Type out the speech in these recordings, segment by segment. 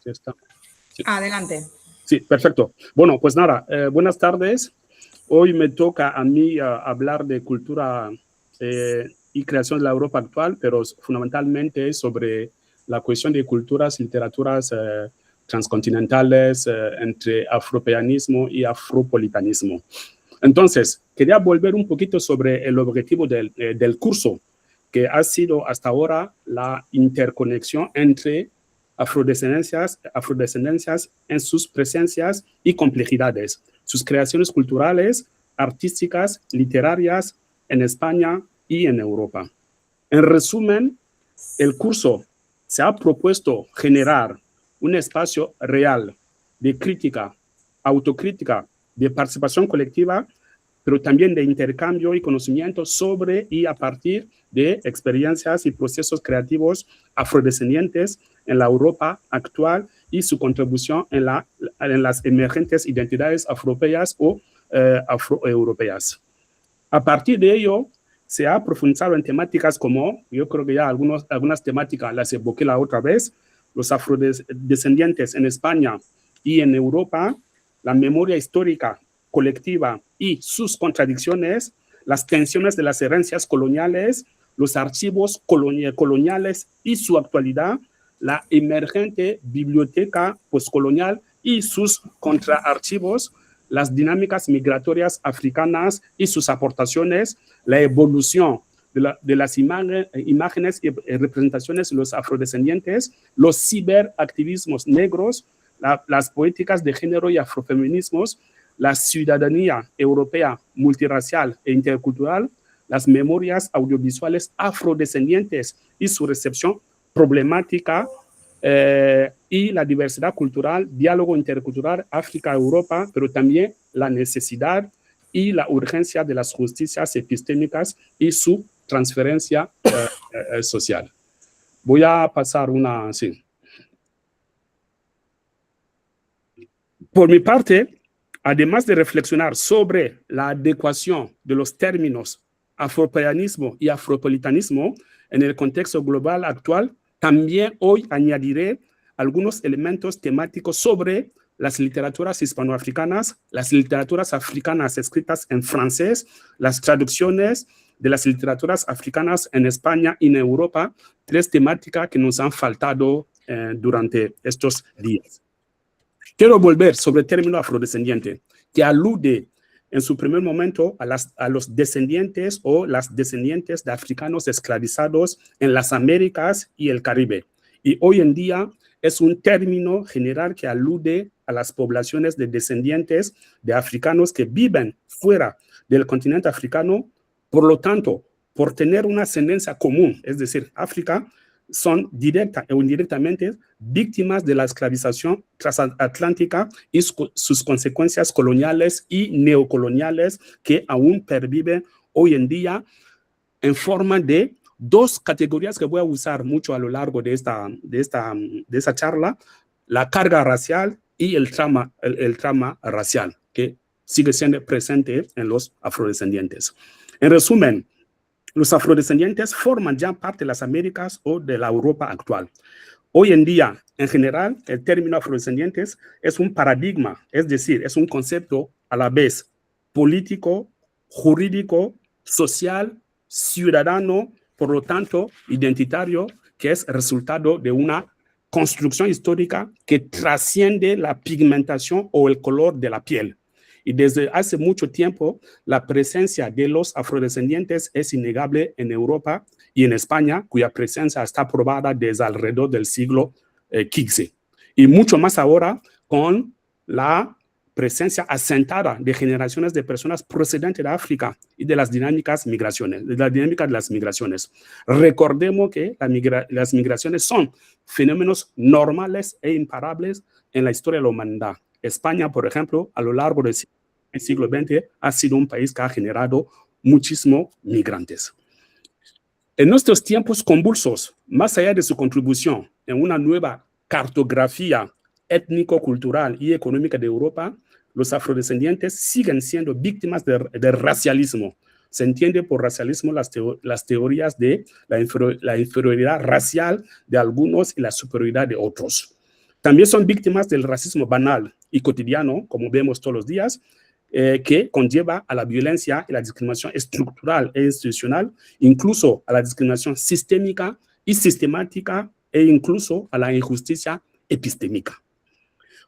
Sí, está. Sí. Adelante. Sí, perfecto. Bueno, pues nada, buenas tardes. Hoy me toca a mí hablar de cultura y creación de la Europa actual, pero fundamentalmente sobre la cuestión de culturas, literaturas transcontinentales entre afropeanismo y afropolitanismo. Entonces, quería volver un poquito sobre el objetivo del curso, que ha sido hasta ahora la interconexión entre afrodescendencias en sus presencias y complejidades, sus creaciones culturales, artísticas, literarias en España y en Europa. En resumen, el curso se ha propuesto generar un espacio real de crítica, autocrítica, de participación colectiva, pero también de intercambio y conocimiento sobre y a partir de experiencias y procesos creativos afrodescendientes en la Europa actual y su contribución en las emergentes identidades afropeas o afroeuropeas. A partir de ello, se ha profundizado en temáticas como, yo creo que ya algunas temáticas las evoqué la otra vez, los afrodescendientes en España y en Europa, la memoria histórica colectiva y sus contradicciones, las tensiones de las herencias coloniales, los archivos coloniales y su actualidad, la emergente biblioteca postcolonial y sus contraarchivos, las dinámicas migratorias africanas y sus aportaciones, la evolución de las imágenes y representaciones de los afrodescendientes, los ciberactivismos negros, las políticas de género y afrofeminismos, la ciudadanía europea multirracial e intercultural, las memorias audiovisuales afrodescendientes y su recepción problemática, y la diversidad cultural, diálogo intercultural África-Europa, pero también la necesidad y la urgencia de las justicias epistémicas y su transferencia social. Voy a pasar una... Sí. Por mi parte, además de reflexionar sobre la adecuación de los términos afropeanismo y afropolitanismo en el contexto global actual, también hoy añadiré algunos elementos temáticos sobre las literaturas hispanoafricanas, las literaturas africanas escritas en francés, las traducciones de las literaturas africanas en España y en Europa, tres temáticas que nos han faltado durante estos días. Quiero volver sobre el término afrodescendiente, que alude en su primer momento a los descendientes o las descendientes de africanos esclavizados en las Américas y el Caribe. Y hoy en día es un término general que alude a las poblaciones de descendientes de africanos que viven fuera del continente africano. Por lo tanto, por tener una ascendencia común, es decir, África, son directa o indirectamente víctimas de la esclavización transatlántica y sus consecuencias coloniales y neocoloniales que aún perviven hoy en día en forma de dos categorías que voy a usar mucho a lo largo de esta charla, la carga racial y el trauma racial, que sigue siendo presente en los afrodescendientes. En resumen, los afrodescendientes forman ya parte de las Américas o de la Europa actual. Hoy en día, en general, el término afrodescendientes es un paradigma, es decir, es un concepto a la vez político, jurídico, social, ciudadano, por lo tanto, identitario, que es resultado de una construcción histórica que trasciende la pigmentación o el color de la piel. Y desde hace mucho tiempo, la presencia de los afrodescendientes es innegable en Europa y en España, cuya presencia está probada desde alrededor del siglo XV. Y mucho más ahora con la presencia asentada de generaciones de personas procedentes de África y de las dinámicas migraciones, de la dinámica de las migraciones. Recordemos que las migraciones son fenómenos normales e imparables en la historia de la humanidad. España, por ejemplo, a lo largo del siglo XX ha sido un país que ha generado muchísimos migrantes. En nuestros tiempos convulsos, más allá de su contribución en una nueva cartografía étnico-cultural y económica de Europa, los afrodescendientes siguen siendo víctimas del racialismo. Se entiende por racialismo las teorías de la inferioridad racial de algunos y la superioridad de otros. También son víctimas del racismo banal y cotidiano, como vemos todos los días, que conlleva a la violencia y la discriminación estructural e institucional, incluso a la discriminación sistémica y sistemática e incluso a la injusticia epistémica.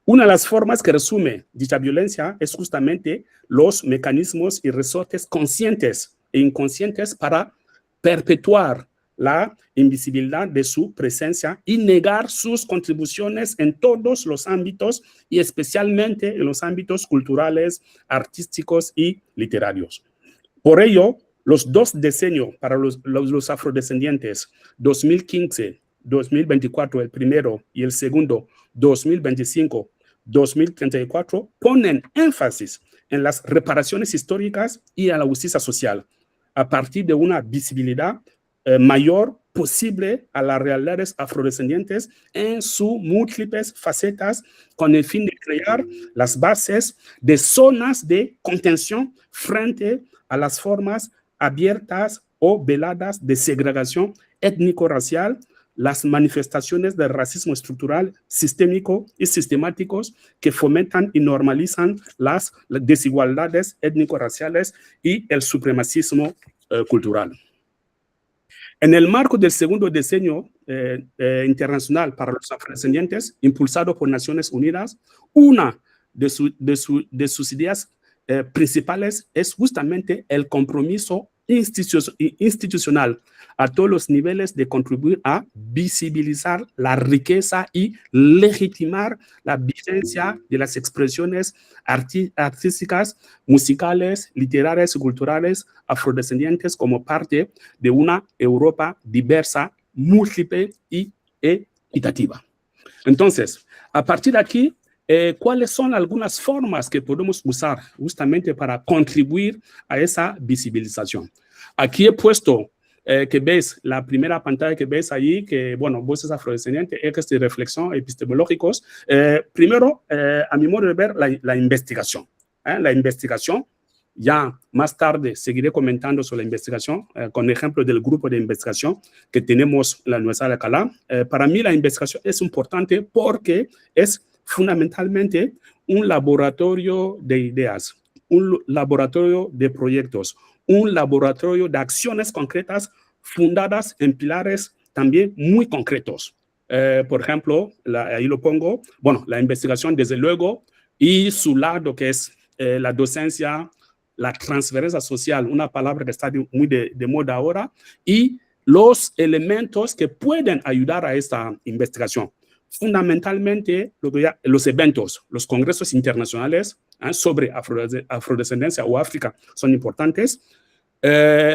Una de las formas que resume dicha violencia es justamente los mecanismos y resortes conscientes e inconscientes para perpetuar la invisibilidad de su presencia y negar sus contribuciones en todos los ámbitos y especialmente en los ámbitos culturales, artísticos y literarios. Por ello, los 2 decenios para los afrodescendientes, 2015-2024, el primero, y el segundo, 2025-2034, ponen énfasis en las reparaciones históricas y a la justicia social, a partir de una visibilidad mayor posible a las realidades afrodescendientes en sus múltiples facetas, con el fin de crear las bases de zonas de contención frente a las formas abiertas o veladas de segregación étnico-racial, las manifestaciones del racismo estructural, sistémico y sistemáticos que fomentan y normalizan las desigualdades étnico-raciales y el supremacismo cultural. En el marco del segundo decenio internacional para los afrodescendientes, impulsado por Naciones Unidas, una de sus ideas principales es justamente el compromiso institucional a todos los niveles de contribuir a visibilizar la riqueza y legitimar la vigencia de las expresiones artísticas, musicales, literarias y culturales afrodescendientes como parte de una Europa diversa, múltiple y equitativa. Entonces, a partir de aquí, ¿cuáles son algunas formas que podemos usar justamente para contribuir a esa visibilización? Aquí he puesto que ves, la primera pantalla que ves ahí, que, bueno, voces afrodescendientes, ejes de reflexión epistemológicos. Primero, a mi modo de ver, la investigación. La investigación, ya más tarde seguiré comentando sobre la investigación, con ejemplo del grupo de investigación que tenemos en la Universidad de Alcalá. Para mí la investigación es importante porque es fundamentalmente un laboratorio de ideas, un laboratorio de proyectos, un laboratorio de acciones concretas fundadas en pilares también muy concretos. Por ejemplo, ahí lo pongo, bueno, la investigación desde luego y su lado que es la docencia, la transferencia social, una palabra que está muy de moda ahora, y los elementos que pueden ayudar a esta investigación. Fundamentalmente, los eventos, los congresos internacionales sobre afrodescendencia o África son importantes.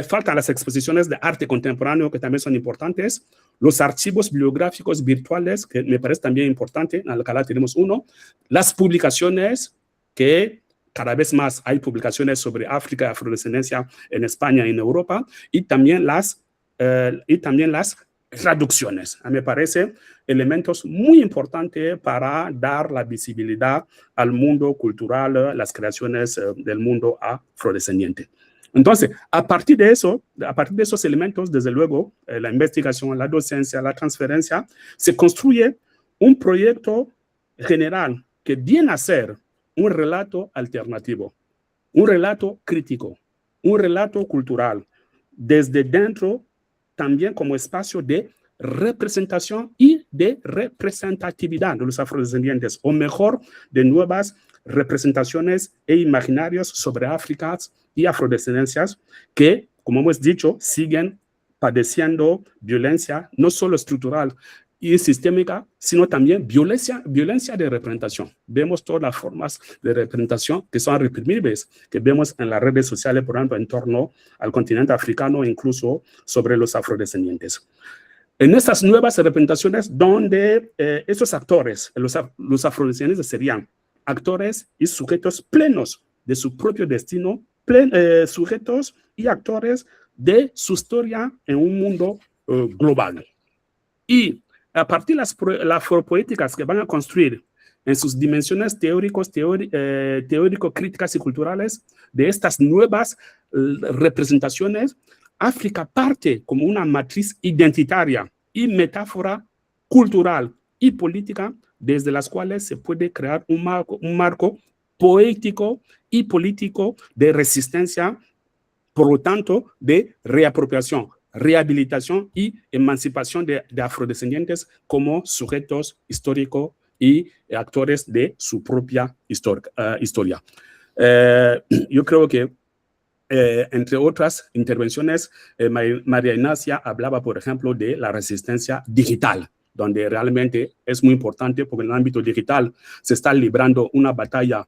Faltan las exposiciones de arte contemporáneo que también son importantes. Los archivos bibliográficos virtuales, que me parece también importante. En Alcalá tenemos uno. Las publicaciones, que cada vez más hay publicaciones sobre África y afrodescendencia en España y en Europa. Y también las traducciones. Me parece elementos muy importantes para dar la visibilidad al mundo cultural, las creaciones del mundo afrodescendiente. Entonces, a partir de esos elementos, desde luego, la investigación, la docencia, la transferencia, se construye un proyecto general que viene a ser un relato alternativo, un relato crítico, un relato cultural, desde dentro también como espacio de representación y de representatividad de los afrodescendientes, o mejor, de nuevas representaciones e imaginarios sobre África y afrodescendencias que, como hemos dicho, siguen padeciendo violencia no solo estructural y sistémica, sino también violencia de representación. Vemos todas las formas de representación que son reprimibles, que vemos en las redes sociales, por ejemplo, en torno al continente africano e incluso sobre los afrodescendientes. En estas nuevas representaciones, donde estos actores, los afrodescendientes, serían actores y sujetos plenos de su propio destino, sujetos y actores de su historia en un mundo global. Y a partir de las afropoéticas que van a construir en sus dimensiones teórico-críticas y culturales de estas nuevas representaciones, África parte como una matriz identitaria y metáfora cultural y política desde las cuales se puede crear un marco poético y político de resistencia, por lo tanto, de reapropiación, rehabilitación y emancipación de afrodescendientes como sujetos históricos y actores de su propia historia. Yo creo que entre otras intervenciones, María Ignacia hablaba, por ejemplo, de la resistencia digital, donde realmente es muy importante porque en el ámbito digital se está librando una batalla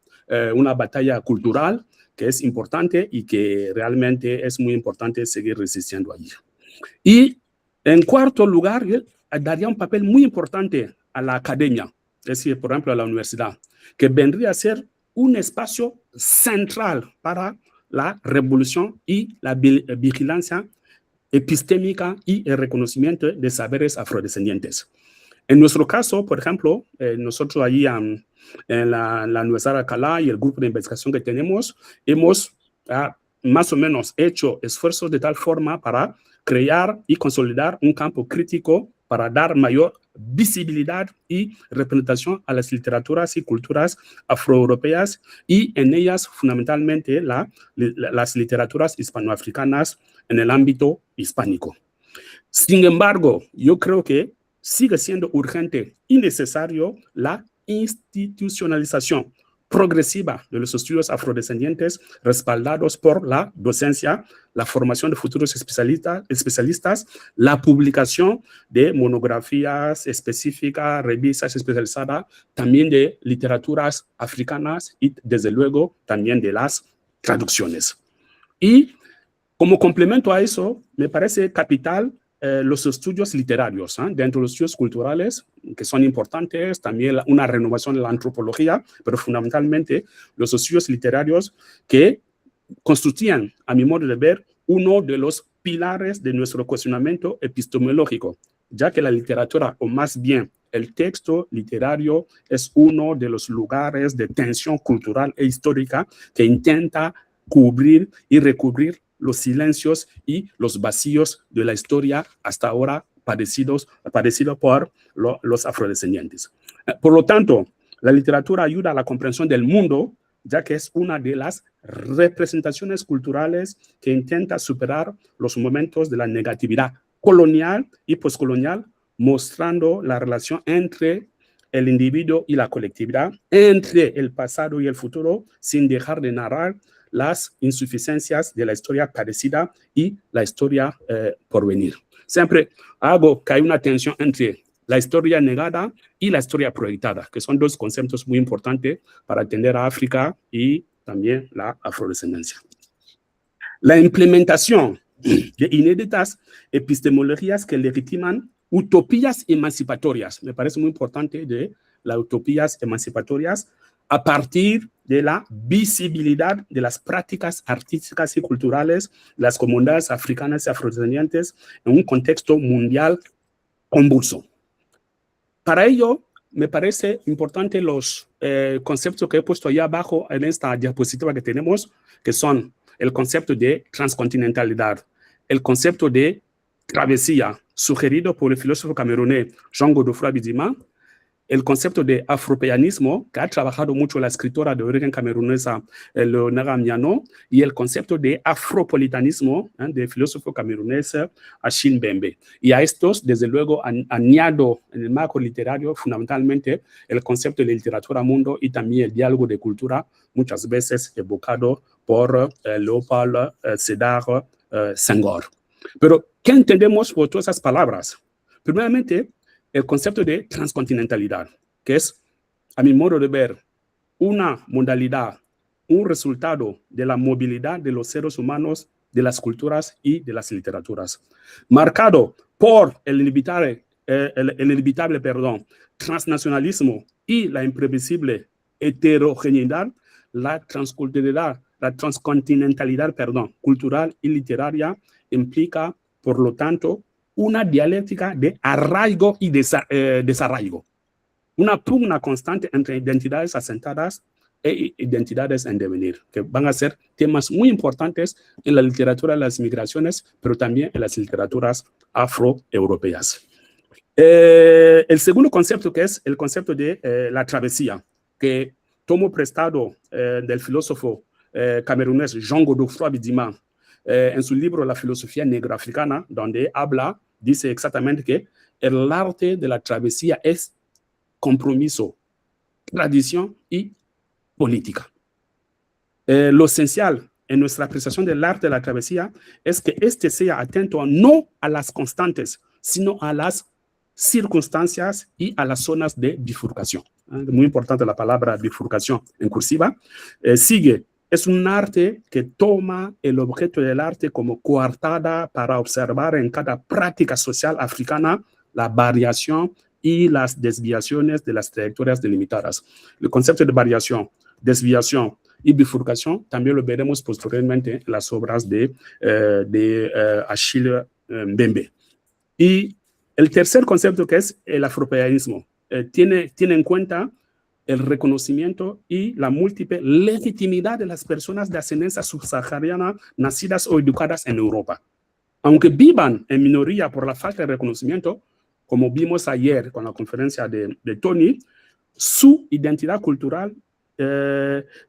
cultural que es importante y que realmente es muy importante seguir resistiendo allí. Y en cuarto lugar, yo daría un papel muy importante a la academia, es decir, por ejemplo, a la universidad, que vendría a ser un espacio central para la revolución y la vigilancia epistémica y el reconocimiento de saberes afrodescendientes. En nuestro caso, por ejemplo, nosotros allí en la Universidad de Alcalá y el grupo de investigación que tenemos, hemos más o menos hecho esfuerzos de tal forma para crear y consolidar un campo crítico para dar mayor visibilidad y representación a las literaturas y culturas afroeuropeas y en ellas fundamentalmente las literaturas hispanoafricanas en el ámbito hispánico. Sin embargo, yo creo que sigue siendo urgente y necesario la institucionalización progresiva de los estudios afrodescendientes respaldados por la docencia, la formación de futuros especialistas, la publicación de monografías específicas, revistas especializadas, también de literaturas africanas y desde luego también de las traducciones. Y como complemento a eso, me parece capital los estudios literarios, dentro de los estudios culturales, que son importantes, también una renovación de la antropología, pero fundamentalmente los estudios literarios que constituían, a mi modo de ver, uno de los pilares de nuestro cuestionamiento epistemológico, ya que la literatura, o más bien el texto literario, es uno de los lugares de tensión cultural e histórica que intenta cubrir y recubrir los silencios y los vacíos de la historia hasta ahora padecidos por los afrodescendientes. Por lo tanto, la literatura ayuda a la comprensión del mundo, ya que es una de las representaciones culturales que intenta superar los momentos de la negatividad colonial y postcolonial, mostrando la relación entre el individuo y la colectividad, entre el pasado y el futuro, sin dejar de narrar las insuficiencias de la historia padecida y la historia por venir. Siempre hago que hay una tensión entre la historia negada y la historia proyectada, que son dos conceptos muy importantes para entender a África y también la afrodescendencia. La implementación de inéditas epistemologías que legitiman utopías emancipatorias, me parece muy importante de las utopías emancipatorias, a partir de la visibilidad de las prácticas artísticas y culturales de las comunidades africanas y afrodescendientes en un contexto mundial convulso. Para ello, me parece importante los conceptos que he puesto allá abajo en esta diapositiva que tenemos, que son el concepto de transcontinentalidad, el concepto de travesía, sugerido por el filósofo camerunés Jean Godofroy Bidima, el concepto de afropeanismo, que ha trabajado mucho la escritora de origen camerunesa Leonora Miano, y el concepto de afropolitanismo del filósofo camerunés Achille Mbembe. Y a estos, desde luego, añado en el marco literario fundamentalmente el concepto de literatura mundo y también el diálogo de cultura, muchas veces evocado por Léopold Sédar Senghor. Pero, ¿qué entendemos por todas esas palabras? Primeramente, el concepto de transcontinentalidad, que es, a mi modo de ver, una modalidad, un resultado de la movilidad de los seres humanos, de las culturas y de las literaturas, marcado por el inevitable transnacionalismo y la imprevisible heterogeneidad, la transcontinentalidad cultural y literaria implica, por lo tanto, una dialéctica de arraigo y desarraigo, una pugna constante entre identidades asentadas e identidades en devenir, que van a ser temas muy importantes en la literatura de las migraciones, pero también en las literaturas afroeuropeas. El segundo concepto, que es el concepto de la travesía, que tomo prestado del filósofo camerunés Jean Godofroy Bidima en su libro La filosofía negroafricana, donde dice exactamente que el arte de la travesía es compromiso, tradición y política. Lo esencial en nuestra apreciación del arte de la travesía es que este sea atento no a las constantes, sino a las circunstancias y a las zonas de bifurcación. Muy importante la palabra bifurcación en cursiva. Sigue, es un arte que toma el objeto del arte como coartada para observar en cada práctica social africana la variación y las desviaciones de las trayectorias delimitadas. El concepto de variación, desviación y bifurcación también lo veremos posteriormente en las obras de Achille Mbembe. Y el tercer concepto, que es el afropeanismo, tiene en cuenta el reconocimiento y la múltiple legitimidad de las personas de ascendencia subsahariana nacidas o educadas en Europa. Aunque vivan en minoría por la falta de reconocimiento, como vimos ayer con la conferencia de Tony, su identidad cultural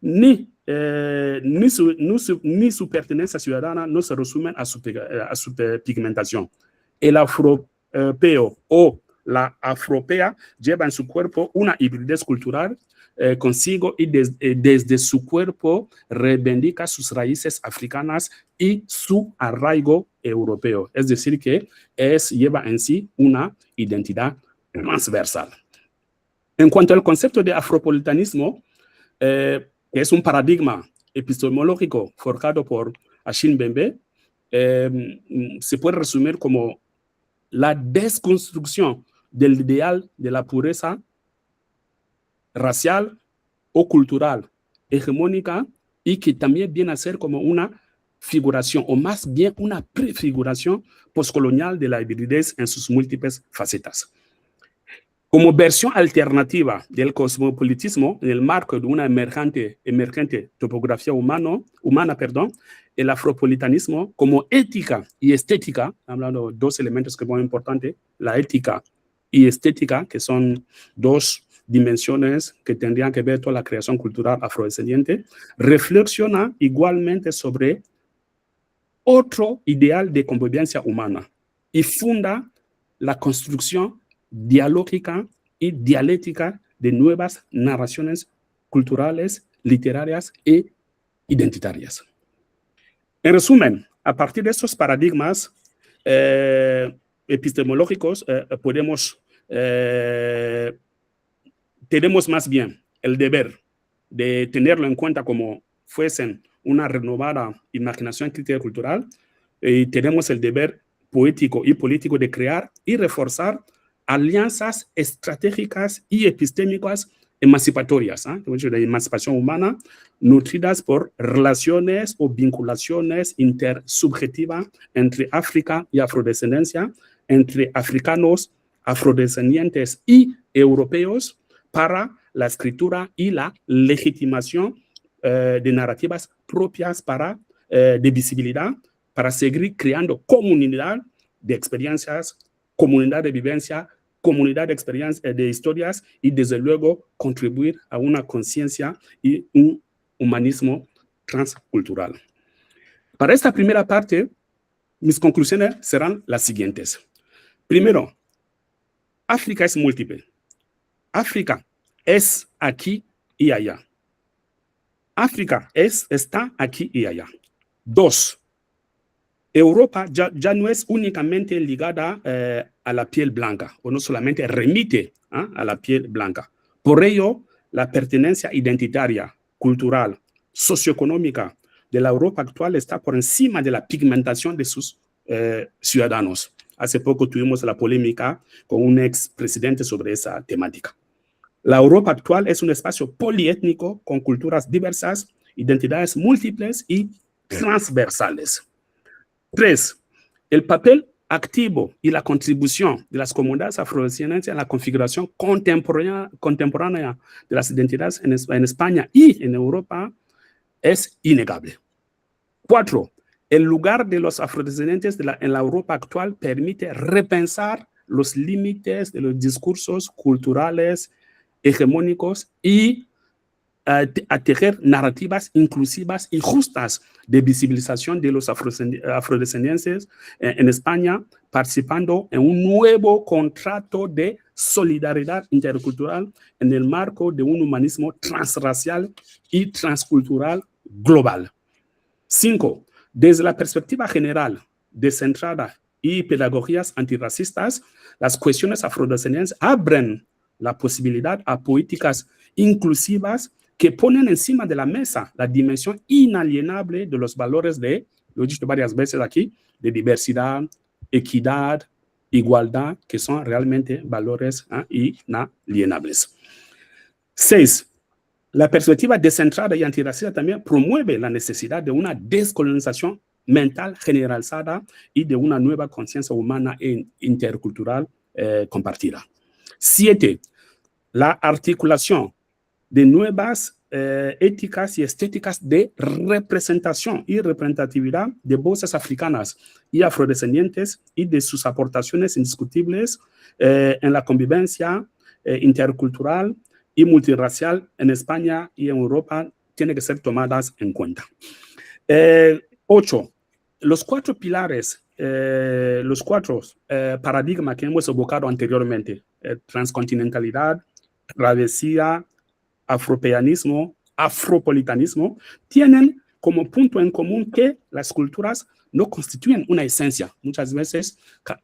ni su pertenencia ciudadana no se resumen a su pigmentación. El afropeo o la afropea lleva en su cuerpo una hibridez cultural consigo y desde su cuerpo reivindica sus raíces africanas y su arraigo europeo. Es decir, que lleva en sí una identidad transversal. En cuanto al concepto de afropolitanismo, es un paradigma epistemológico forjado por Achille Mbembe, se puede resumir como la desconstrucción del ideal de la pureza racial o cultural hegemónica y que también viene a ser como una figuración o más bien una prefiguración postcolonial de la hibridez en sus múltiples facetas. Como versión alternativa del cosmopolitismo en el marco de una emergente topografía humana, el afropolitanismo como ética y estética, hablando de dos elementos que son muy importantes, la ética y estética, que son dos dimensiones que tendrían que ver toda la creación cultural afrodescendiente, reflexiona igualmente sobre otro ideal de convivencia humana y funda la construcción dialógica y dialéctica de nuevas narraciones culturales, literarias e identitarias. En resumen, a partir de estos paradigmas epistemológicos, tenemos más bien el deber de tenerlo en cuenta como fuesen una renovada imaginación crítica y cultural, y tenemos el deber poético y político de crear y reforzar alianzas estratégicas y epistémicas emancipatorias, de emancipación humana, nutridas por relaciones o vinculaciones intersubjetivas entre África y afrodescendencia, entre africanos, afrodescendientes y europeos, para la escritura y la legitimación de narrativas propias de visibilidad, para seguir creando comunidad de experiencias, comunidad de vivencia, comunidad de experiencias, de historias, y desde luego contribuir a una conciencia y un humanismo transcultural. Para esta primera parte, mis conclusiones serán las siguientes. Primero, África es múltiple. África es aquí y allá. África está aquí y allá. Dos, Europa ya no es únicamente ligada a la piel blanca, o no solamente remite a la piel blanca. Por ello, la pertenencia identitaria, cultural, socioeconómica de la Europa actual está por encima de la pigmentación de sus ciudadanos. Hace poco tuvimos la polémica con un expresidente sobre esa temática. La Europa actual es un espacio poliétnico con culturas diversas, identidades múltiples y transversales. 3. El papel activo y la contribución de las comunidades afrodescendientes en la configuración contemporánea de las identidades en España y en Europa es innegable. 4. El lugar de los afrodescendientes en la Europa actual permite repensar los límites de los discursos culturales hegemónicos y a tejer narrativas inclusivas y justas de visibilización de los afrodescendientes en España, participando en un nuevo contrato de solidaridad intercultural en el marco de un humanismo transracial y transcultural global. 5. Desde la perspectiva general, descentrada y pedagogías antirracistas, las cuestiones afrodescendientes abren la posibilidad a políticas inclusivas que ponen encima de la mesa la dimensión inalienable de los valores de, lo he dicho varias veces aquí, de diversidad, equidad, igualdad, que son realmente valores inalienables. 6. La perspectiva descentrada y antirracista también promueve la necesidad de una descolonización mental generalizada y de una nueva conciencia humana e intercultural compartida. 7. La articulación de nuevas éticas y estéticas de representación y representatividad de voces africanas y afrodescendientes y de sus aportaciones indiscutibles en la convivencia intercultural y multirracial en España y en Europa tienen que ser tomadas en cuenta. 8. Los cuatro pilares, los cuatro paradigmas que hemos evocado anteriormente, transcontinentalidad, travesía, afropeanismo, afropolitanismo, tienen como punto en común que las culturas no constituyen una esencia. Muchas veces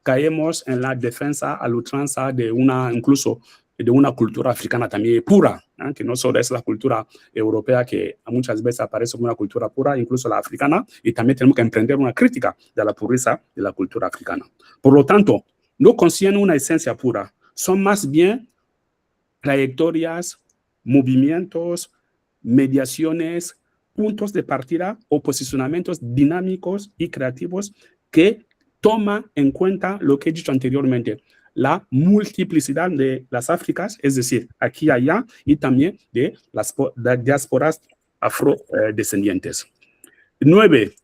caemos en la defensa a la ultranza de incluso de una cultura africana también pura, que no solo es la cultura europea que muchas veces aparece como una cultura pura, incluso la africana, y también tenemos que emprender una crítica de la pureza de la cultura africana. Por lo tanto, no contienen una esencia pura, son más bien trayectorias, movimientos, mediaciones, puntos de partida o posicionamientos dinámicos y creativos que toman en cuenta lo que he dicho anteriormente, la multiplicidad de las Áfricas, es decir, aquí y allá, y también de las diásporas afrodescendientes. 9.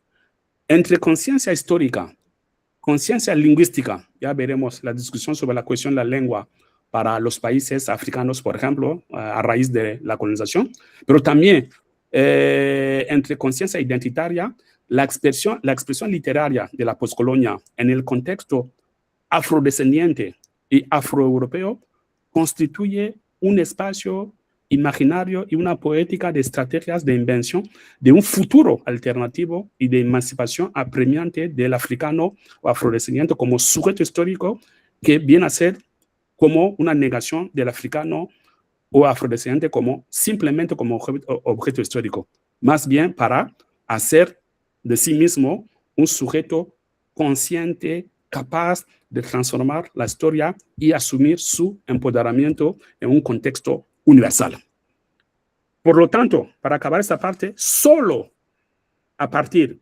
Entre conciencia histórica, conciencia lingüística, ya veremos la discusión sobre la cuestión de la lengua para los países africanos, por ejemplo, a raíz de la colonización, pero también entre conciencia identitaria, la expresión literaria de la poscolonia en el contexto afrodescendiente y afroeuropeo constituye un espacio imaginario y una poética de estrategias de invención de un futuro alternativo y de emancipación apremiante del africano o afrodescendiente como sujeto histórico que viene a ser como una negación del africano o afrodescendiente simplemente como objeto histórico, más bien para hacer de sí mismo un sujeto consciente, capaz de transformar la historia y asumir su empoderamiento en un contexto universal. Por lo tanto, para acabar esta parte, solo a partir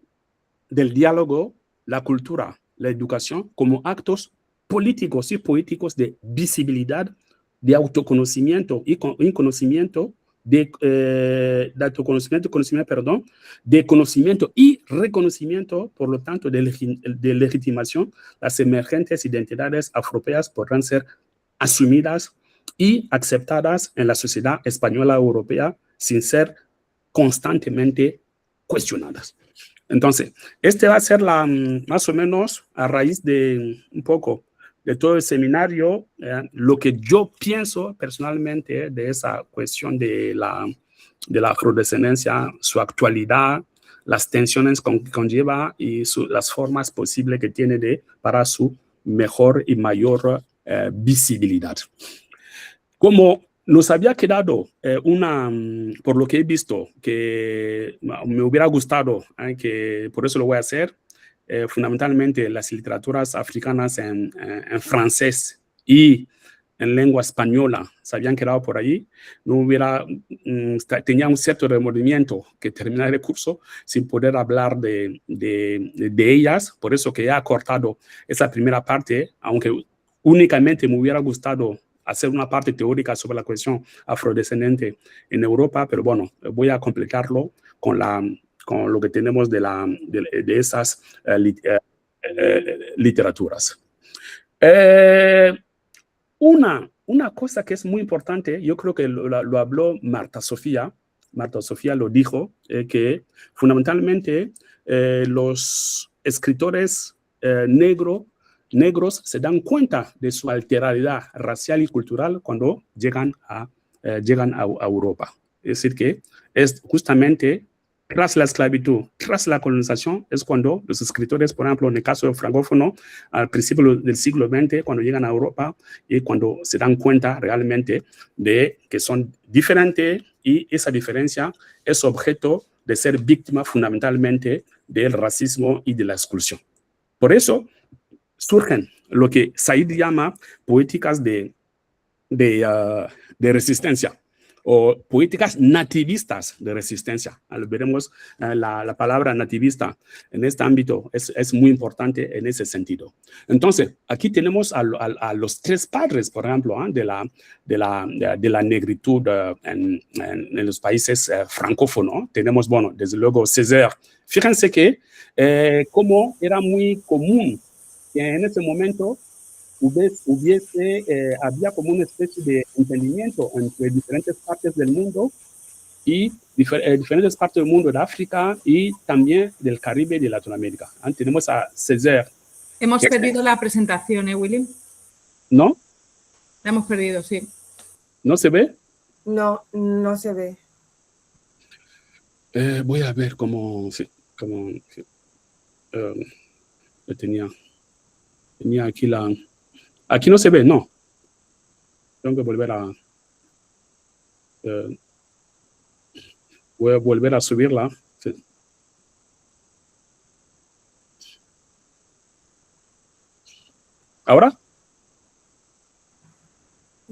del diálogo, la cultura, la educación, como actos políticos y poéticos de visibilidad, de autoconocimiento y conocimiento, de conocimiento y reconocimiento, por lo tanto, de legitimación, las emergentes identidades afropeas podrán ser asumidas y aceptadas en la sociedad española europea sin ser constantemente cuestionadas. Entonces, este va a ser más o menos a raíz de un poco de todo el seminario, lo que yo pienso personalmente de esa cuestión de la afrodescendencia, su actualidad, las tensiones que conlleva y las formas posibles que tiene para su mejor y mayor visibilidad. Como nos había quedado por lo que he visto, que me hubiera gustado, que por eso lo voy a hacer, fundamentalmente las literaturas africanas en francés y en lengua española se habían quedado por ahí, tenía un cierto remordimiento que terminar el curso sin poder hablar de ellas, por eso que he acortado esa primera parte, aunque únicamente me hubiera gustado hacer una parte teórica sobre la cuestión afrodescendente en Europa, pero bueno, voy a completarlo con lo que tenemos de esas literaturas. Una cosa que es muy importante, yo creo que lo habló Marta Sofía lo dijo, que fundamentalmente los escritores negros se dan cuenta de su alteridad racial y cultural cuando llegan a Europa. Es decir, que es justamente tras la esclavitud, tras la colonización, es cuando los escritores, por ejemplo, en el caso francófono, al principio del siglo XX, cuando llegan a Europa y cuando se dan cuenta realmente de que son diferentes y esa diferencia es objeto de ser víctima fundamentalmente del racismo y de la exclusión. Por eso surgen lo que Said llama políticas de resistencia o políticas nativistas de resistencia. Veremos la palabra nativista en este ámbito es muy importante en ese sentido. Entonces, aquí tenemos a los tres padres, por ejemplo, de la negritud en los países francófonos. Tenemos, bueno, desde luego Césaire. Fíjense que como era muy común que en ese momento había como una especie de entendimiento entre diferentes partes del mundo y diferentes partes del mundo de África y también del Caribe y de Latinoamérica. Tenemos a Césaire. Hemos perdido la presentación, William. ¿No? La hemos perdido, sí. ¿No se ve? No, no se ve. Voy a ver cómo... Sí, tenía aquí la... Aquí no se ve, no. Tengo que volver a... voy a volver a subirla. Sí. ¿Ahora?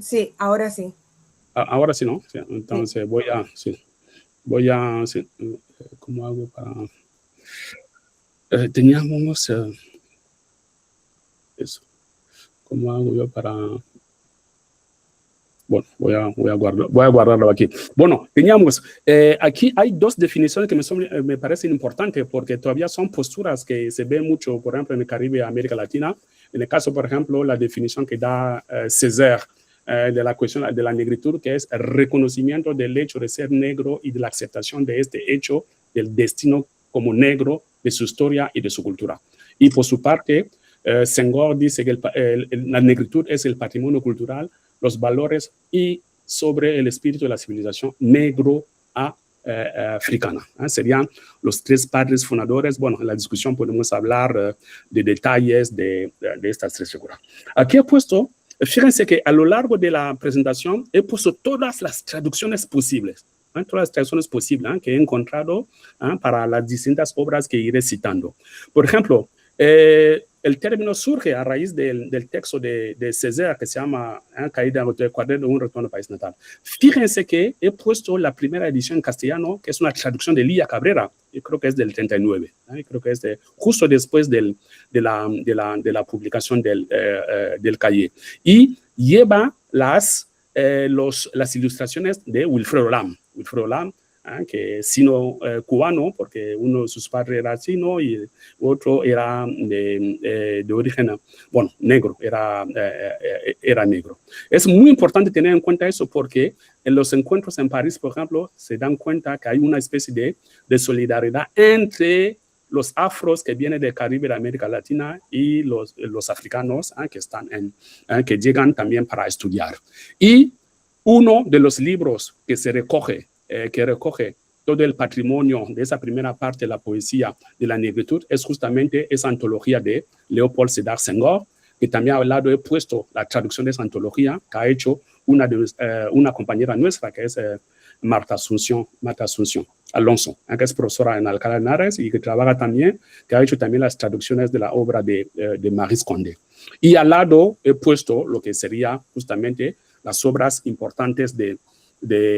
Sí, ahora sí. Ahora sí, ¿no? Sí, entonces sí. voy a... Sí, ¿cómo hago para...? Teníamos... eso. ¿Cómo hago yo para...? Bueno, voy a guardarlo aquí. Bueno, teníamos, aquí hay dos definiciones que me parecen importantes porque todavía son posturas que se ven mucho, por ejemplo, en el Caribe y América Latina. En el caso, por ejemplo, la definición que da Césaire de la cuestión de la negritud, que es el reconocimiento del hecho de ser negro y de la aceptación de este hecho, del destino como negro, de su historia y de su cultura. Y por su parte, Senghor dice que la negritud es el patrimonio cultural, los valores y sobre el espíritu de la civilización negro-africana. Serían los tres padres fundadores. Bueno, en la discusión podemos hablar de detalles de estas tres figuras. Aquí he puesto, fíjense que a lo largo de la presentación he puesto todas las traducciones posibles. Todas las traducciones posibles que he encontrado para las distintas obras que iré citando. Por ejemplo, el término surge a raíz del texto de Césaire que se llama Caída del cuaderno de un retorno al país natal. Fíjense que he puesto la primera edición en castellano, que es una traducción de Lía Cabrera, y creo que es del 39, creo que es justo después de la publicación del cahier. Y lleva las ilustraciones de Wilfredo Lam. Wilfredo Lam, que es sino-cubano, porque uno de sus padres era sino y otro era de origen, bueno, negro, era negro. Es muy importante tener en cuenta eso porque en los encuentros en París, por ejemplo, se dan cuenta que hay una especie de solidaridad entre los afros que vienen del Caribe de América Latina y los africanos que llegan también para estudiar. Y uno de los libros que recoge todo el patrimonio de esa primera parte de la poesía de la negritud es justamente esa antología de Léopold Sédar Senghor, que también al lado he puesto la traducción de esa antología que ha hecho una compañera nuestra, que es Marta Asunción Alonso, que es profesora en Alcalá de Henares y que trabaja también, que ha hecho también las traducciones de la obra de Maryse Condé. Y al lado he puesto lo que sería justamente las obras importantes de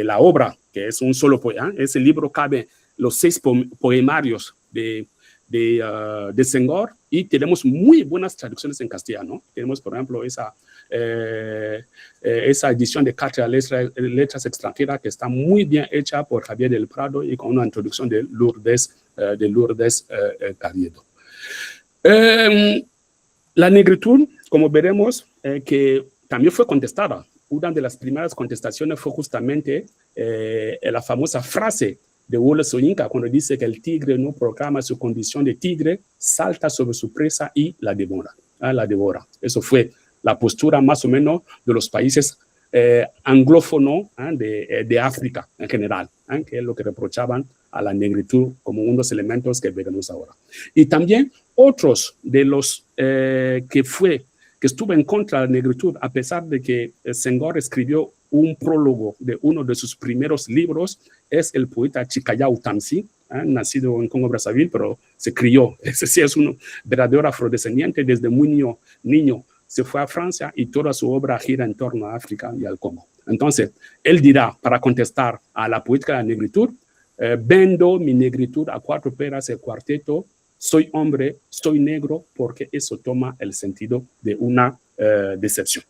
la obra, que es un solo poema. Ese libro cabe los 6 poemarios de Senghor y tenemos muy buenas traducciones en castellano. Tenemos, por ejemplo, esa edición de Cátedra de Letras Extranjeras que está muy bien hecha por Javier del Prado y con una introducción de Lourdes Carriedo. La negritud como veremos, que también fue contestada. Una de las primeras contestaciones fue justamente la famosa frase de Wole Soyinka cuando dice que el tigre no proclama su condición de tigre, salta sobre su presa y la devora. Eso fue la postura más o menos de los países anglófonos de África en general, que es lo que reprochaban a la negritud como uno de los elementos que veremos ahora. Y también otros de los que estuvo en contra de la negritud, a pesar de que Senghor escribió un prólogo de uno de sus primeros libros, es el poeta Chicayao Tamsi, nacido en Congo-Brazzaville, pero se crió. Ese sí es un verdadero afrodescendiente. Desde muy niño se fue a Francia y toda su obra gira en torno a África y al Congo. Entonces, él dirá, para contestar a la política de la negritud, vendo mi negritud a 4 peras el cuarteto, soy hombre, soy negro, porque eso toma el sentido de una decepción.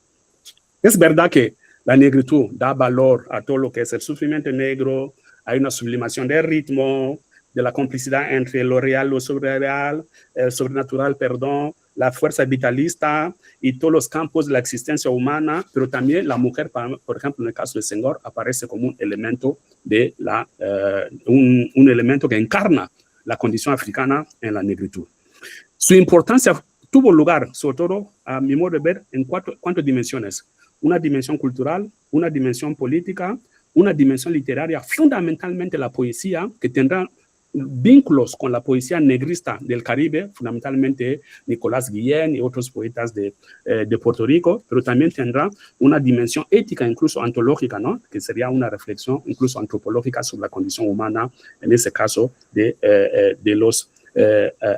Es verdad que la negritud da valor a todo lo que es el sufrimiento negro, hay una sublimación del ritmo, de la complicidad entre lo real, lo sobrenatural, perdón, la fuerza vitalista y todos los campos de la existencia humana, pero también la mujer, por ejemplo, en el caso de Senghor, aparece como un elemento, un elemento que encarna la condición africana en la negritud. Su importancia tuvo lugar, sobre todo, a mi modo de ver, en cuatro dimensiones. Una dimensión cultural, una dimensión política, una dimensión literaria, fundamentalmente la poesía, que tendrá vínculos con la poesía negrista del Caribe, fundamentalmente Nicolás Guillén y otros poetas de Puerto Rico, pero también tendrá una dimensión ética, incluso antológica, ¿no? Que sería una reflexión incluso antropológica sobre la condición humana, en ese caso de los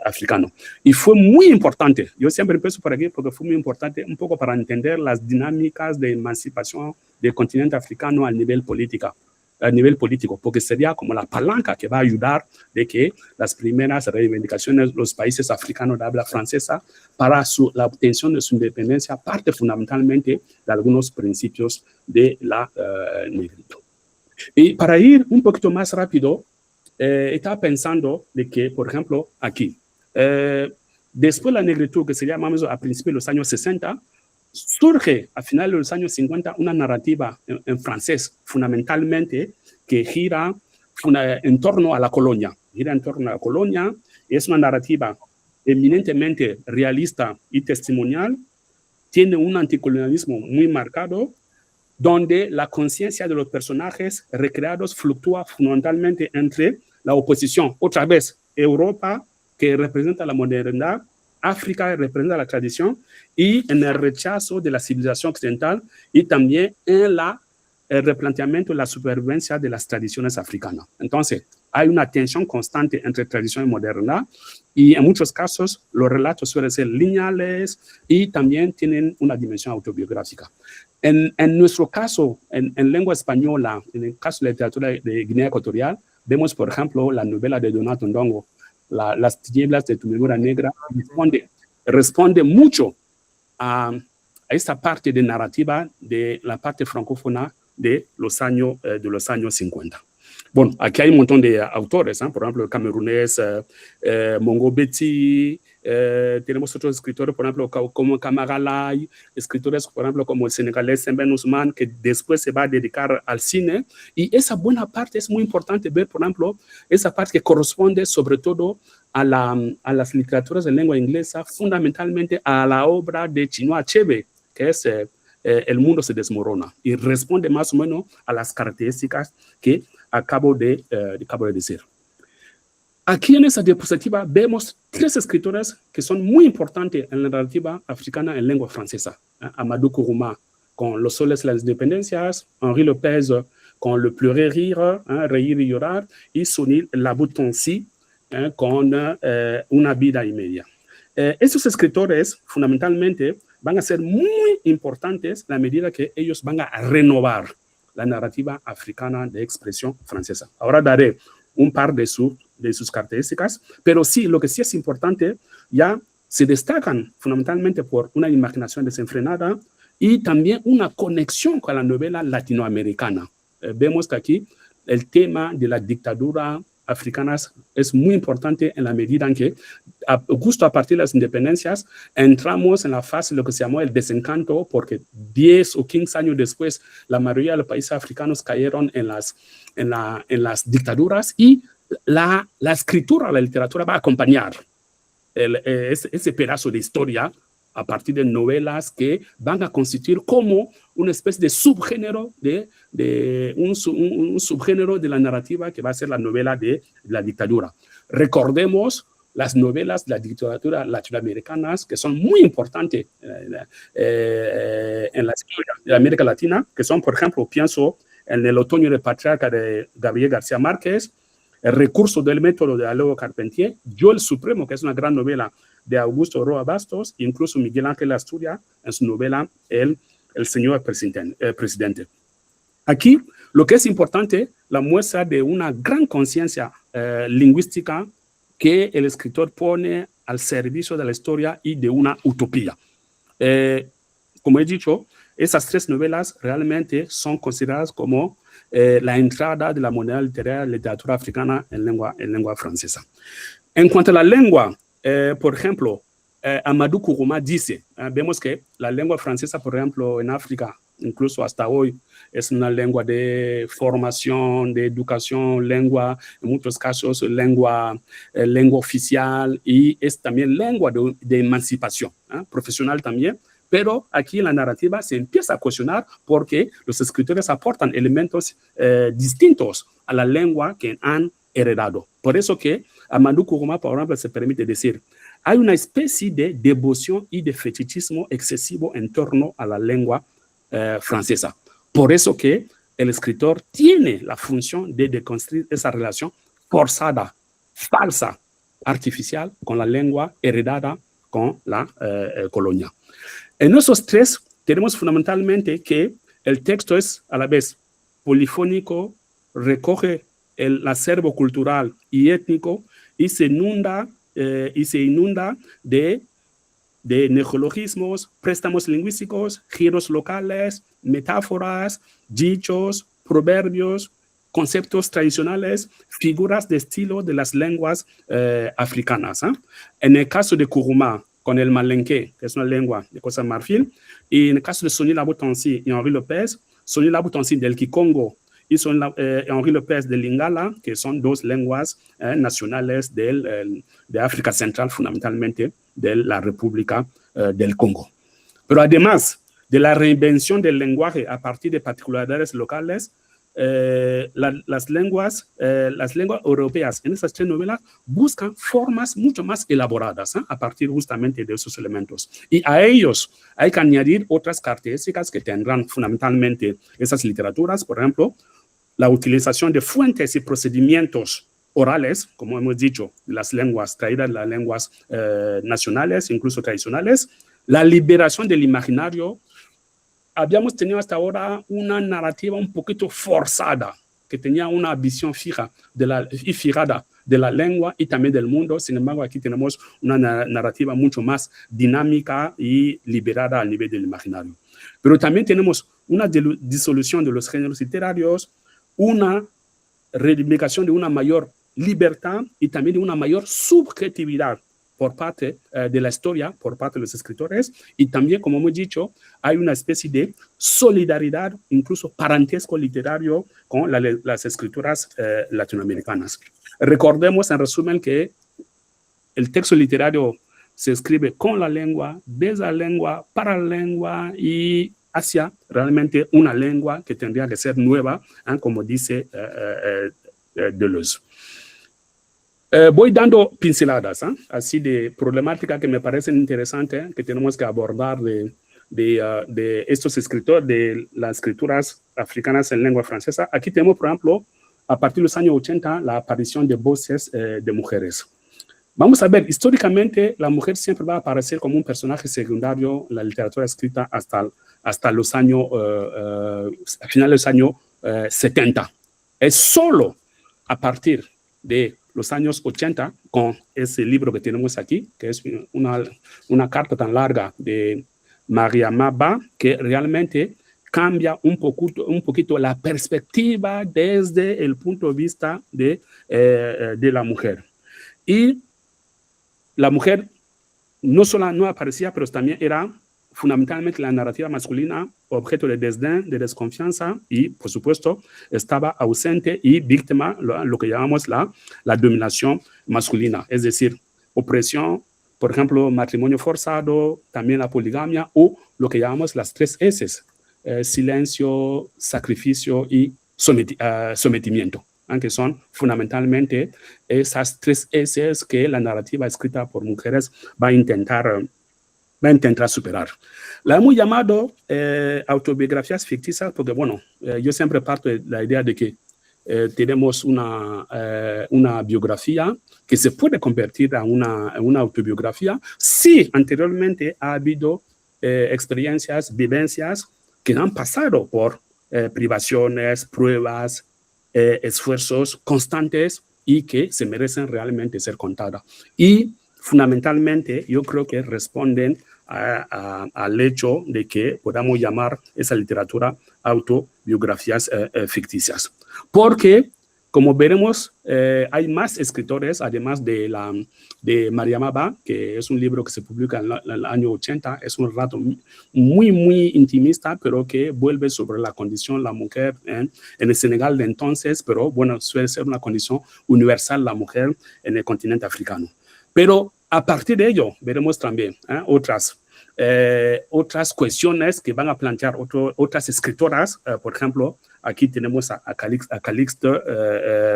africanos. Y fue muy importante, yo siempre empiezo por aquí porque fue muy importante un poco para entender las dinámicas de emancipación del continente africano a nivel político, porque sería como la palanca que va a ayudar de que las primeras reivindicaciones de los países africanos de habla francesa para la obtención de su independencia parte fundamentalmente de algunos principios de la negritud. Y para ir un poquito más rápido, estaba pensando de que, por ejemplo, aquí, después de la negritud, que sería más o menos a principios de los años 60, surge a finales de los años 50 una narrativa en francés, fundamentalmente, que gira en torno a la colonia. Es una narrativa eminentemente realista y testimonial, tiene un anticolonialismo muy marcado, donde la conciencia de los personajes recreados fluctúa fundamentalmente entre la oposición, otra vez, Europa, que representa la modernidad, África, que representa la tradición, y en el rechazo de la civilización occidental, y también en el replanteamiento de la supervivencia de las tradiciones africanas. Entonces, hay una tensión constante entre tradición y modernidad, y en muchos casos los relatos suelen ser lineales y también tienen una dimensión autobiográfica. En nuestro caso, en lengua española, en el caso de la literatura de Guinea Ecuatorial, vemos, por ejemplo, la novela de Donato Ndongo, Las tinieblas de tu memoria negra, responde mucho a esta parte de narrativa de la parte francófona de los años 50. Bueno, aquí hay un montón de autores, por ejemplo, el camerunés Mongo Betty, tenemos otros escritores, por ejemplo, como Kamagalay, escritores, por ejemplo, como el senegalés Sembène Ousmane, que después se va a dedicar al cine, y esa buena parte es muy importante ver, por ejemplo, esa parte que corresponde sobre todo a las literaturas de lengua inglesa, fundamentalmente a la obra de Chinua Achebe, que es El mundo se desmorona, y responde más o menos a las características que acabo de decir. Aquí en esta diapositiva vemos 3 escritores que son muy importantes en la narrativa africana en lengua francesa. Amadou Kourouma con Los soles y las independencias, Henri Lopez con Le pleurer rire, Reír y llorar, y Sonny Laboutancy con Una vida y media. Estos escritores fundamentalmente van a ser muy importantes a la medida que ellos van a renovar la narrativa africana de expresión francesa. Ahora daré un par de sus características, pero sí, lo que sí es importante, ya se destacan fundamentalmente por una imaginación desenfrenada y también una conexión con la novela latinoamericana. Vemos que aquí el tema de la dictadura africanas es muy importante en la medida en que, justo a partir de las independencias, entramos en la fase de lo que se llamó el desencanto, porque 10 o 15 años después, la mayoría de los países africanos cayeron en las dictaduras y la escritura, la literatura va a acompañar ese pedazo de historia a partir de novelas que van a constituir como una especie de subgénero un subgénero de la narrativa que va a ser la novela de la dictadura. Recordemos las novelas de la literatura latinoamericanas que son muy importantes en la historia de América Latina, que son, por ejemplo, pienso en El otoño del patriarca de Gabriel García Márquez, El recurso del método de Aloysius Carpentier, Yo el Supremo, que es una gran novela de Augusto Roa Bastos, incluso Miguel Ángel Asturias en su novela El señor presidente. Aquí lo que es importante, la muestra de una gran conciencia lingüística que el escritor pone al servicio de la historia y de una utopía. Como he dicho, esas tres novelas realmente son consideradas como la entrada de la moneda literaria, literatura africana en lengua francesa. En cuanto a la lengua, por ejemplo, Amadou Kourouma dice, vemos que la lengua francesa, por ejemplo, en África, incluso hasta hoy, es una lengua de formación, de educación, lengua, en muchos casos, lengua oficial, y es también lengua de emancipación, profesional también. Pero aquí en la narrativa se empieza a cuestionar porque los escritores aportan elementos distintos a la lengua que han heredado. Por eso que Amadou Kourouma, por ejemplo, se permite decir, hay una especie de devoción y de fetichismo excesivo en torno a la lengua francesa. Por eso que el escritor tiene la función de deconstruir esa relación forzada, falsa, artificial con la lengua heredada con la colonia. En esos tres tenemos fundamentalmente que el texto es a la vez polifónico, recoge el acervo cultural y étnico y se inunda de neologismos, préstamos lingüísticos, giros locales, metáforas, dichos, proverbios, conceptos tradicionales, figuras de estilo de las lenguas africanas. En el caso de Kourouma, con el malinké, que es una lengua de Costa de Marfil, y en el caso de Sonny Laboutansi y Henri Lopez, Sonny Laboutansi del Kikongo y Henri Lopez del Lingala, que son dos lenguas nacionales de África Central, fundamentalmente de la República del Congo. Pero además de la reinvención del lenguaje a partir de particularidades locales, las lenguas europeas en esas tres novelas buscan formas mucho más elaboradas a partir justamente de esos elementos. Y a ellos hay que añadir otras características que tendrán fundamentalmente esas literaturas, por ejemplo, la utilización de fuentes y procedimientos orales, como hemos dicho, las lenguas traídas, las lenguas nacionales, incluso tradicionales, la liberación del imaginario. Habíamos tenido hasta ahora una narrativa un poquito forzada, que tenía una visión fijada de la lengua y también del mundo. Sin embargo, aquí tenemos una narrativa mucho más dinámica y liberada a nivel del imaginario. Pero también tenemos una disolución de los géneros literarios, una reivindicación de una mayor libertad y también de una mayor subjetividad por parte de la historia, por parte de los escritores, y también, como hemos dicho, hay una especie de solidaridad, incluso parentesco literario con las escrituras latinoamericanas. Recordemos, en resumen, que el texto literario se escribe con la lengua, desde la lengua, para la lengua y hacia realmente una lengua que tendría que ser nueva, como dice Deleuze. Voy dando pinceladas, así de problemáticas que me parecen interesantes, que tenemos que abordar de estos escritores, de las escrituras africanas en lengua francesa. Aquí tenemos, por ejemplo, a partir de los años 80, la aparición de voces de mujeres. Vamos a ver, históricamente, la mujer siempre va a aparecer como un personaje secundario en la literatura escrita hasta los años, a finales de los años 70. Es solo a partir de los años 80, con ese libro que tenemos aquí, que es una carta tan larga de Mariama Ba, que realmente cambia un poquito la perspectiva desde el punto de vista de la mujer. Y la mujer no solo no aparecía, pero también era fundamentalmente la narrativa masculina objeto de desdén, de desconfianza y, por supuesto, estaba ausente y víctima, lo que llamamos la dominación masculina, es decir, opresión, por ejemplo, matrimonio forzado, también la poligamia o lo que llamamos las 3 S, silencio, sacrificio y sometimiento, que son fundamentalmente esas 3 S que la narrativa escrita por mujeres va a intentar superar. La hemos llamado autobiografías ficticias porque, bueno, yo siempre parto de la idea de que tenemos una biografía que se puede convertir en una autobiografía si anteriormente ha habido experiencias, vivencias que han pasado por privaciones, pruebas, esfuerzos constantes y que se merecen realmente ser contadas. Y fundamentalmente yo creo que responden al hecho de que podamos llamar esa literatura autobiografías ficticias. Porque, como veremos, hay más escritores, además de Mariama Ba, que es un libro que se publica en el año 80, es un relato muy, muy intimista, pero que vuelve sobre la condición de la mujer en el Senegal de entonces, pero bueno, suele ser una condición universal la mujer en el continente africano. Pero a partir de ello, veremos también otras cuestiones que van a plantear otras escritoras. Por ejemplo, aquí tenemos a Calixte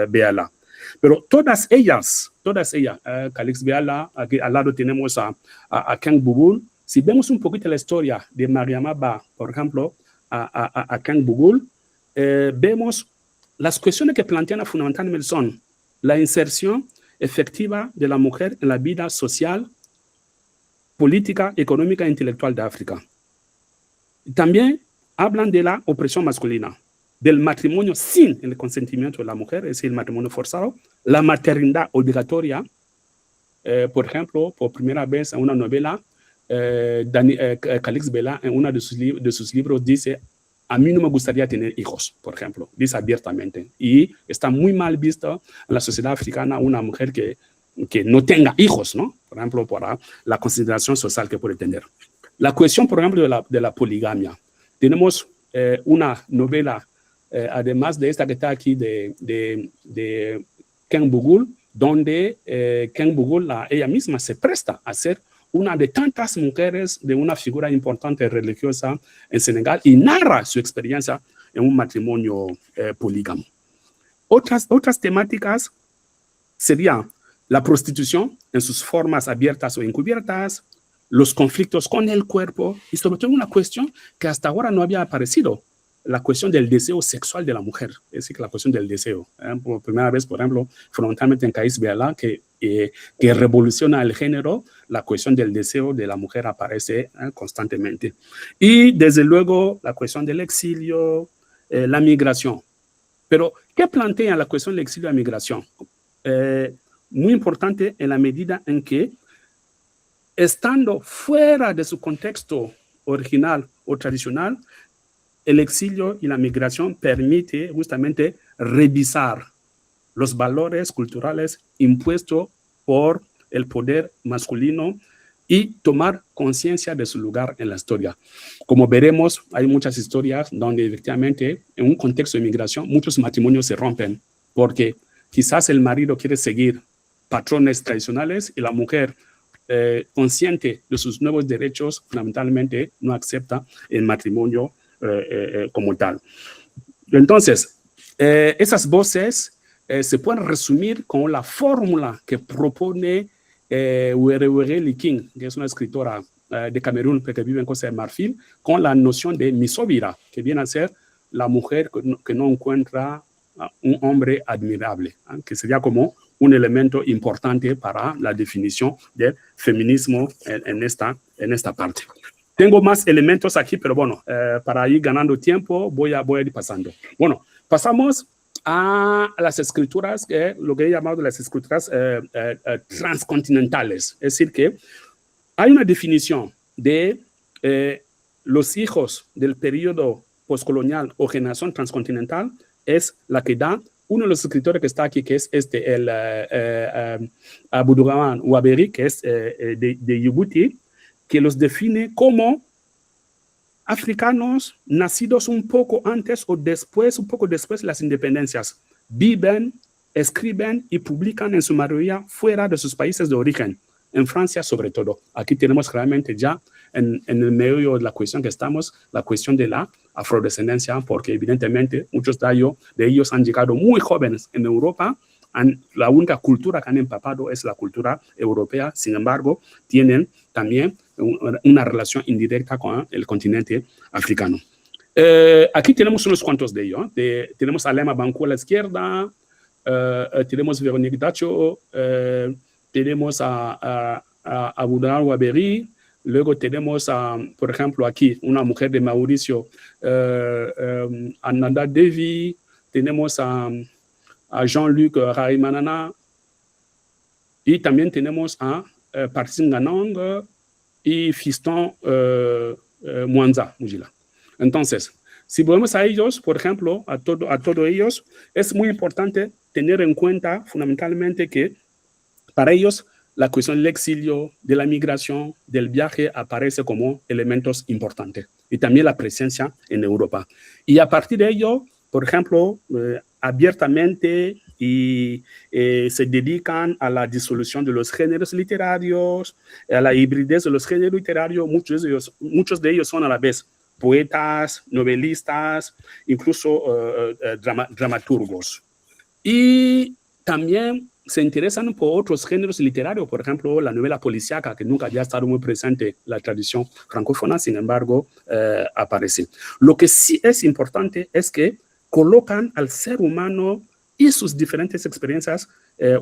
Béala. Pero todas ellas, Calixte Béala, aquí al lado tenemos a Keng Bugul. Si vemos un poquito la historia de Mariama Ba, por ejemplo, a Keng Bugul, vemos las cuestiones que plantean fundamentalmente son la inserción efectiva de la mujer en la vida social, política, económica e intelectual de África. También hablan de la opresión masculina, del matrimonio sin el consentimiento de la mujer, es decir, el matrimonio forzado, la maternidad obligatoria. Por ejemplo, por primera vez en una novela, Calixte Béala, en uno de sus libros, dice: a mí no me gustaría tener hijos, por ejemplo, dice abiertamente. Y está muy mal visto en la sociedad africana una mujer que no tenga hijos, ¿no? Por ejemplo, por la consideración social que puede tener. La cuestión, por ejemplo, de la poligamia. Tenemos una novela, además de esta que está aquí, de Keng Bugul, donde Keng Bugul, ella misma, se presta a ser una de tantas mujeres de una figura importante religiosa en Senegal y narra su experiencia en un matrimonio polígamo. Otras temáticas serían la prostitución en sus formas abiertas o encubiertas, los conflictos con el cuerpo y sobre todo una cuestión que hasta ahora no había aparecido, la cuestión del deseo sexual de la mujer, es decir, la cuestión del deseo. Por primera vez, por ejemplo, fundamentalmente en Calixte Béala, que revoluciona el género, la cuestión del deseo de la mujer aparece constantemente. Y desde luego la cuestión del exilio, la migración. Pero, ¿qué plantea la cuestión del exilio y la migración? Muy importante en la medida en que, estando fuera de su contexto original o tradicional, el exilio y la migración permite justamente revisar los valores culturales impuestos por el poder masculino y tomar conciencia de su lugar en la historia. Como veremos, hay muchas historias donde efectivamente en un contexto de migración muchos matrimonios se rompen porque quizás el marido quiere seguir patrones tradicionales y la mujer, consciente de sus nuevos derechos, fundamentalmente no acepta el matrimonio como tal. Entonces, esas voces se pueden resumir con la fórmula que propone Were Liking, que es una escritora de Camerún que vive en Costa de Marfil, con la noción de misobira, que viene a ser la mujer que no encuentra un hombre admirable, que sería como un elemento importante para la definición del feminismo en esta parte. Tengo más elementos aquí, pero bueno, para ir ganando tiempo, voy a ir pasando. Bueno, pasamos a las escrituras, lo que he llamado las escrituras transcontinentales. Es decir, que hay una definición de los hijos del periodo postcolonial o generación transcontinental es la que da uno de los escritores que está aquí, que es el Abdurrahman Waberi, que es de Djibouti, que los define como africanos nacidos un poco antes o después, un poco después de las independencias. Viven, escriben y publican en su mayoría fuera de sus países de origen, en Francia sobre todo. Aquí tenemos realmente ya en el medio de la cuestión que estamos, la cuestión de la afrodescendencia, porque evidentemente muchos de ellos han llegado muy jóvenes en Europa. La única cultura que han empapado es la cultura europea, sin embargo, tienen también una relación indirecta con el continente africano. Aquí tenemos unos cuantos de ellos. Tenemos a Alema Bancu a la izquierda, tenemos Véronique Dacho, tenemos a Abdurrahman Waberi. Luego tenemos, por ejemplo, aquí una mujer de Mauricio, Ananda Devi. Tenemos a Jean-Luc Raimanana. Y también tenemos a Parsin Ganong y Fiston Mwanza Mujila. Entonces, si volvemos a ellos, por ejemplo, a todos ellos, es muy importante tener en cuenta fundamentalmente que para ellos la cuestión del exilio, de la migración, del viaje aparece como elementos importantes. Y también la presencia en Europa. Y a partir de ello, por ejemplo, abiertamente se dedican a la disolución de los géneros literarios, a la hibridez de los géneros literarios. Muchos de ellos son a la vez poetas, novelistas, incluso dramaturgos. Y también se interesan por otros géneros literarios, por ejemplo, la novela policíaca, que nunca había estado muy presente en la tradición francófona, sin embargo, aparece. Lo que sí es importante es que colocan al ser humano y sus diferentes experiencias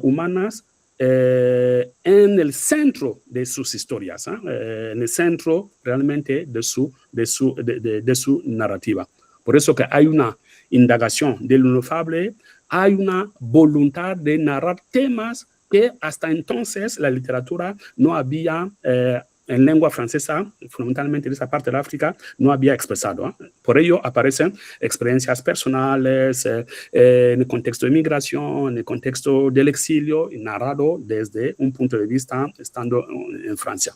humanas en el centro de sus historias, en el centro realmente de su narrativa. Por eso que hay una indagación del inefable, hay una voluntad de narrar temas que hasta entonces la literatura no había, en lengua francesa, fundamentalmente en esa parte de África, no había expresado. Por ello aparecen experiencias personales en el contexto de migración, en el contexto del exilio, narrado desde un punto de vista estando en Francia.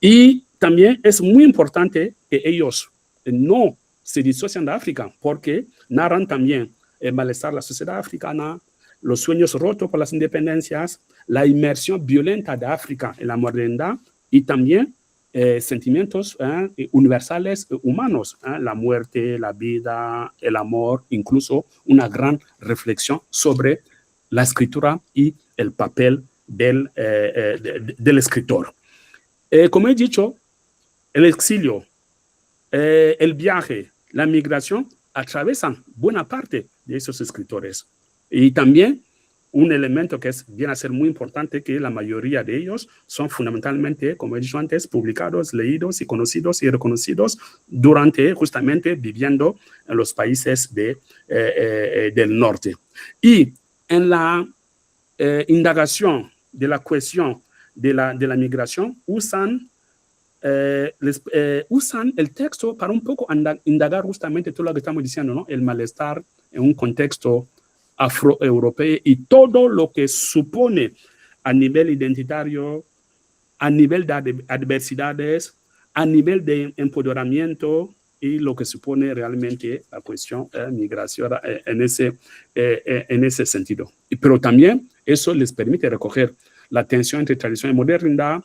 Y también es muy importante que ellos no se disocian de África, porque narran también el malestar de la sociedad africana, los sueños rotos por las independencias, la inmersión violenta de África en la modernidad y también sentimientos universales humanos, la muerte, la vida, el amor, incluso una gran reflexión sobre la escritura y el papel del escritor. Como he dicho, el exilio, el viaje, la migración atravesan buena parte de esos escritores. Y también un elemento que viene a ser muy importante, que la mayoría de ellos son fundamentalmente, como he dicho antes, publicados, leídos y conocidos y reconocidos durante justamente viviendo en los países del norte. Y en la indagación de la cuestión de la migración, usan el texto para un poco indagar justamente todo lo que estamos diciendo, ¿no? El malestar en un contexto afroeuropeo y todo lo que supone a nivel identitario, a nivel de adversidades, a nivel de empoderamiento y lo que supone realmente la cuestión migración en ese sentido. Pero también eso les permite recoger la tensión entre tradición y modernidad,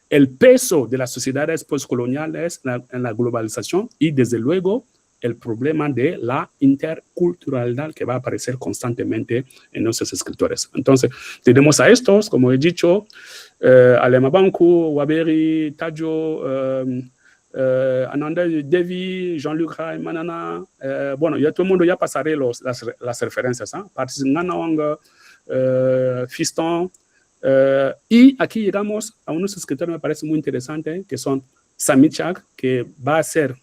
el peso de las sociedades postcoloniales en la globalización y, desde luego, el problema de la interculturalidad que va a aparecer constantemente en nuestros escritores. Entonces, tenemos a estos, como he dicho, Alema Bancu, Waberi, Tajo, Ananda Devi, Jean-Luc Raimanana. Bueno, ya todo el mundo ya pasaré las referencias. Parsin Ganong, Fiston. Y aquí llegamos a unos escritores que me parece muy interesante, que son Sami Chak, que va a ser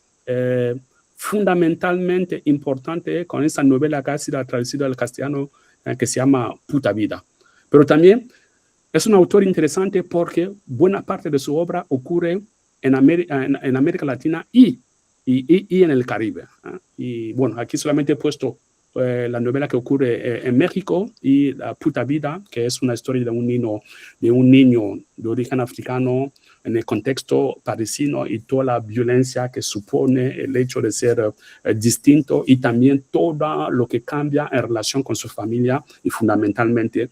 fundamentalmente importante con esa novela que ha sido traducida al castellano, que se llama Puta Vida. Pero también es un autor interesante porque buena parte de su obra ocurre en América Latina y y en el Caribe. Y bueno, aquí solamente he puesto la novela que ocurre en México y La puta vida, que es una historia de un niño de origen africano en el contexto parisino y toda la violencia que supone el hecho de ser distinto y también todo lo que cambia en relación con su familia y fundamentalmente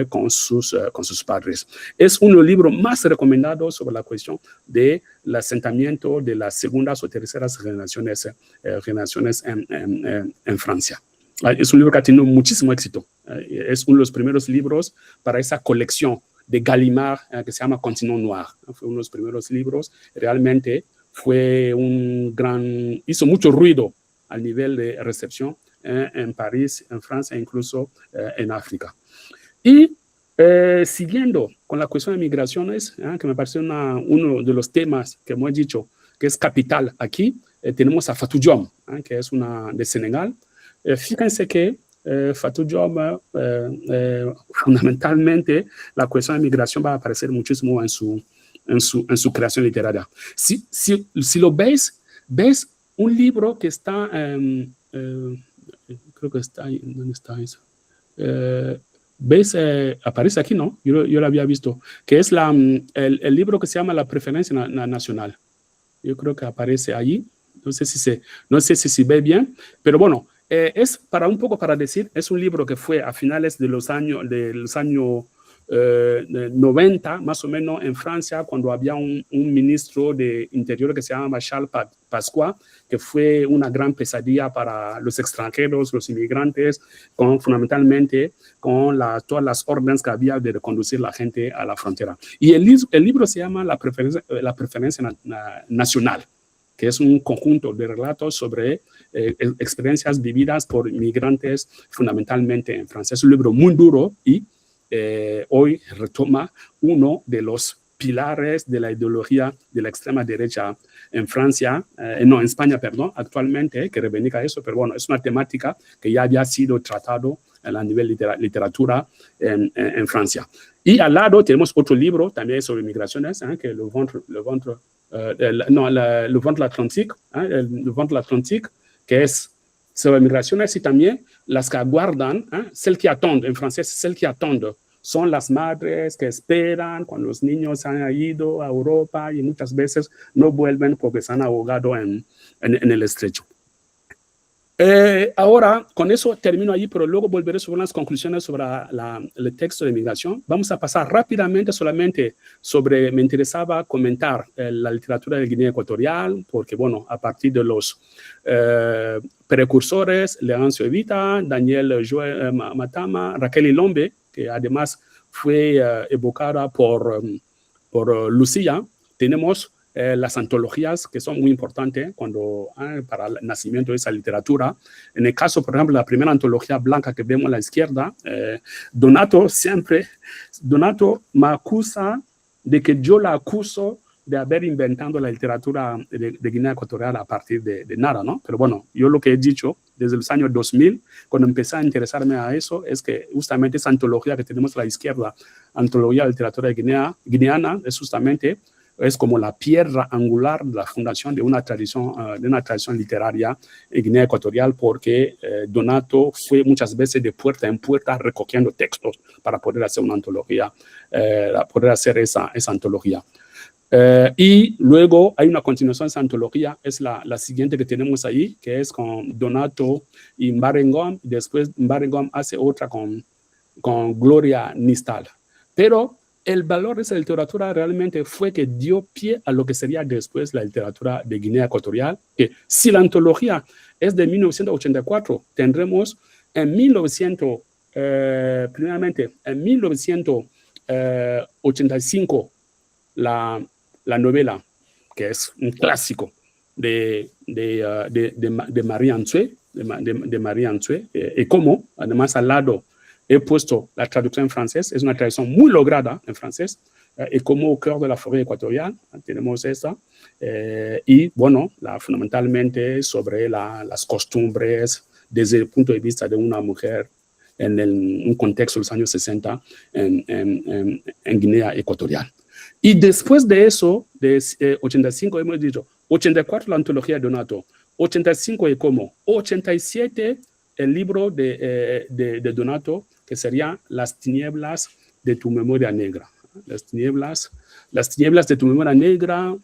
con sus padres. Es uno de los libros más recomendados sobre la cuestión del asentamiento de las segundas o terceras generaciones en Francia. Es un libro que ha tenido muchísimo éxito. Es uno de los primeros libros para esa colección de Gallimard que se llama Continent Noir. Fue uno de los primeros libros. Realmente hizo mucho ruido al nivel de recepción en París, en Francia e incluso en África. Y siguiendo con la cuestión de migraciones, que me parece uno de los temas que hemos dicho que es capital aquí, tenemos a Fatou Diom, que es una de Senegal. Fíjense que Fatou Diom, fundamentalmente, la cuestión de migración va a aparecer muchísimo en su creación literaria. Si lo veis un libro que está, creo que está ahí, ¿dónde está eso? ¿Veis? Aparece aquí, ¿no? Yo lo había visto, que es el libro que se llama La preferencia nacional. Yo creo que aparece allí. No sé si se ve bien, pero bueno, es para decir, es un libro que fue a finales de los años 90, más o menos, en Francia, cuando había un ministro de Interior que se llamaba Charles Pasqua, que fue una gran pesadilla para los extranjeros, los inmigrantes, fundamentalmente con todas las órdenes que había de reconducir la gente a la frontera. Y el libro se llama La preferencia nacional, que es un conjunto de relatos sobre experiencias vividas por inmigrantes fundamentalmente en Francia. Es un libro muy duro y hoy retoma uno de los pilares de la ideología de la extrema derecha en Francia, en España, perdón, actualmente, que reivindica eso, pero bueno, es una temática que ya había sido tratado a nivel de literatura en Francia. Y al lado tenemos otro libro también sobre migraciones, que es Le ventre l'Atlantique, Le ventre l'Atlantique, que es sobre migraciones y también las que aguardan, celles qui attendent, en francés, celles qui attendent, son las madres que esperan cuando los niños han ido a Europa y muchas veces no vuelven porque se han ahogado en el estrecho. Ahora, con eso termino allí, pero luego volveré sobre unas conclusiones sobre el texto de migración. Vamos a pasar rápidamente solamente me interesaba comentar la literatura de Guinea Ecuatorial, porque, bueno, a partir de los precursores, Leoncio Evita, Daniel Joel Matama, Raquel Ilombe, que además fue evocada por Lucía, tenemos las antologías que son muy importantes para el nacimiento de esa literatura. En el caso, por ejemplo, la primera antología blanca que vemos a la izquierda, Donato me acusa de que yo la acuso de haber inventado la literatura de Guinea Ecuatorial a partir de nada, ¿no? Pero bueno, yo lo que he dicho desde los años 2000, cuando empecé a interesarme a eso, es que justamente esa antología que tenemos a la izquierda, Antología de Literatura Guineana, es como la piedra angular de la fundación de una tradición literaria en Guinea Ecuatorial, porque Donato fue muchas veces de puerta en puerta recogiendo textos para poder hacer una antología, esa antología. Y luego hay una continuación de esa antología, es la siguiente que tenemos ahí, que es con Donato y Mbarengom. Después Mbarengom hace otra con Gloria Nistal. Pero el valor de esa literatura realmente fue que dio pie a lo que sería después la literatura de Guinea Ecuatorial, que si la antología es de 1984, tendremos primeramente en 1985 la novela, que es un clásico de Marie Antoine, y como además al lado he puesto la traducción en francés, es una traducción muy lograda en francés, y como Au cœur de la forêt équatoriale, tenemos esta, y bueno, fundamentalmente sobre las costumbres desde el punto de vista de una mujer en un contexto de los años 60 en Guinea Ecuatorial. Y después de eso, de 85, hemos dicho, 84 la antología de Donato, 85 Ecomo, 87 el libro de Donato, que sería Las tinieblas de tu memoria negra. Las tinieblas de tu memoria negra,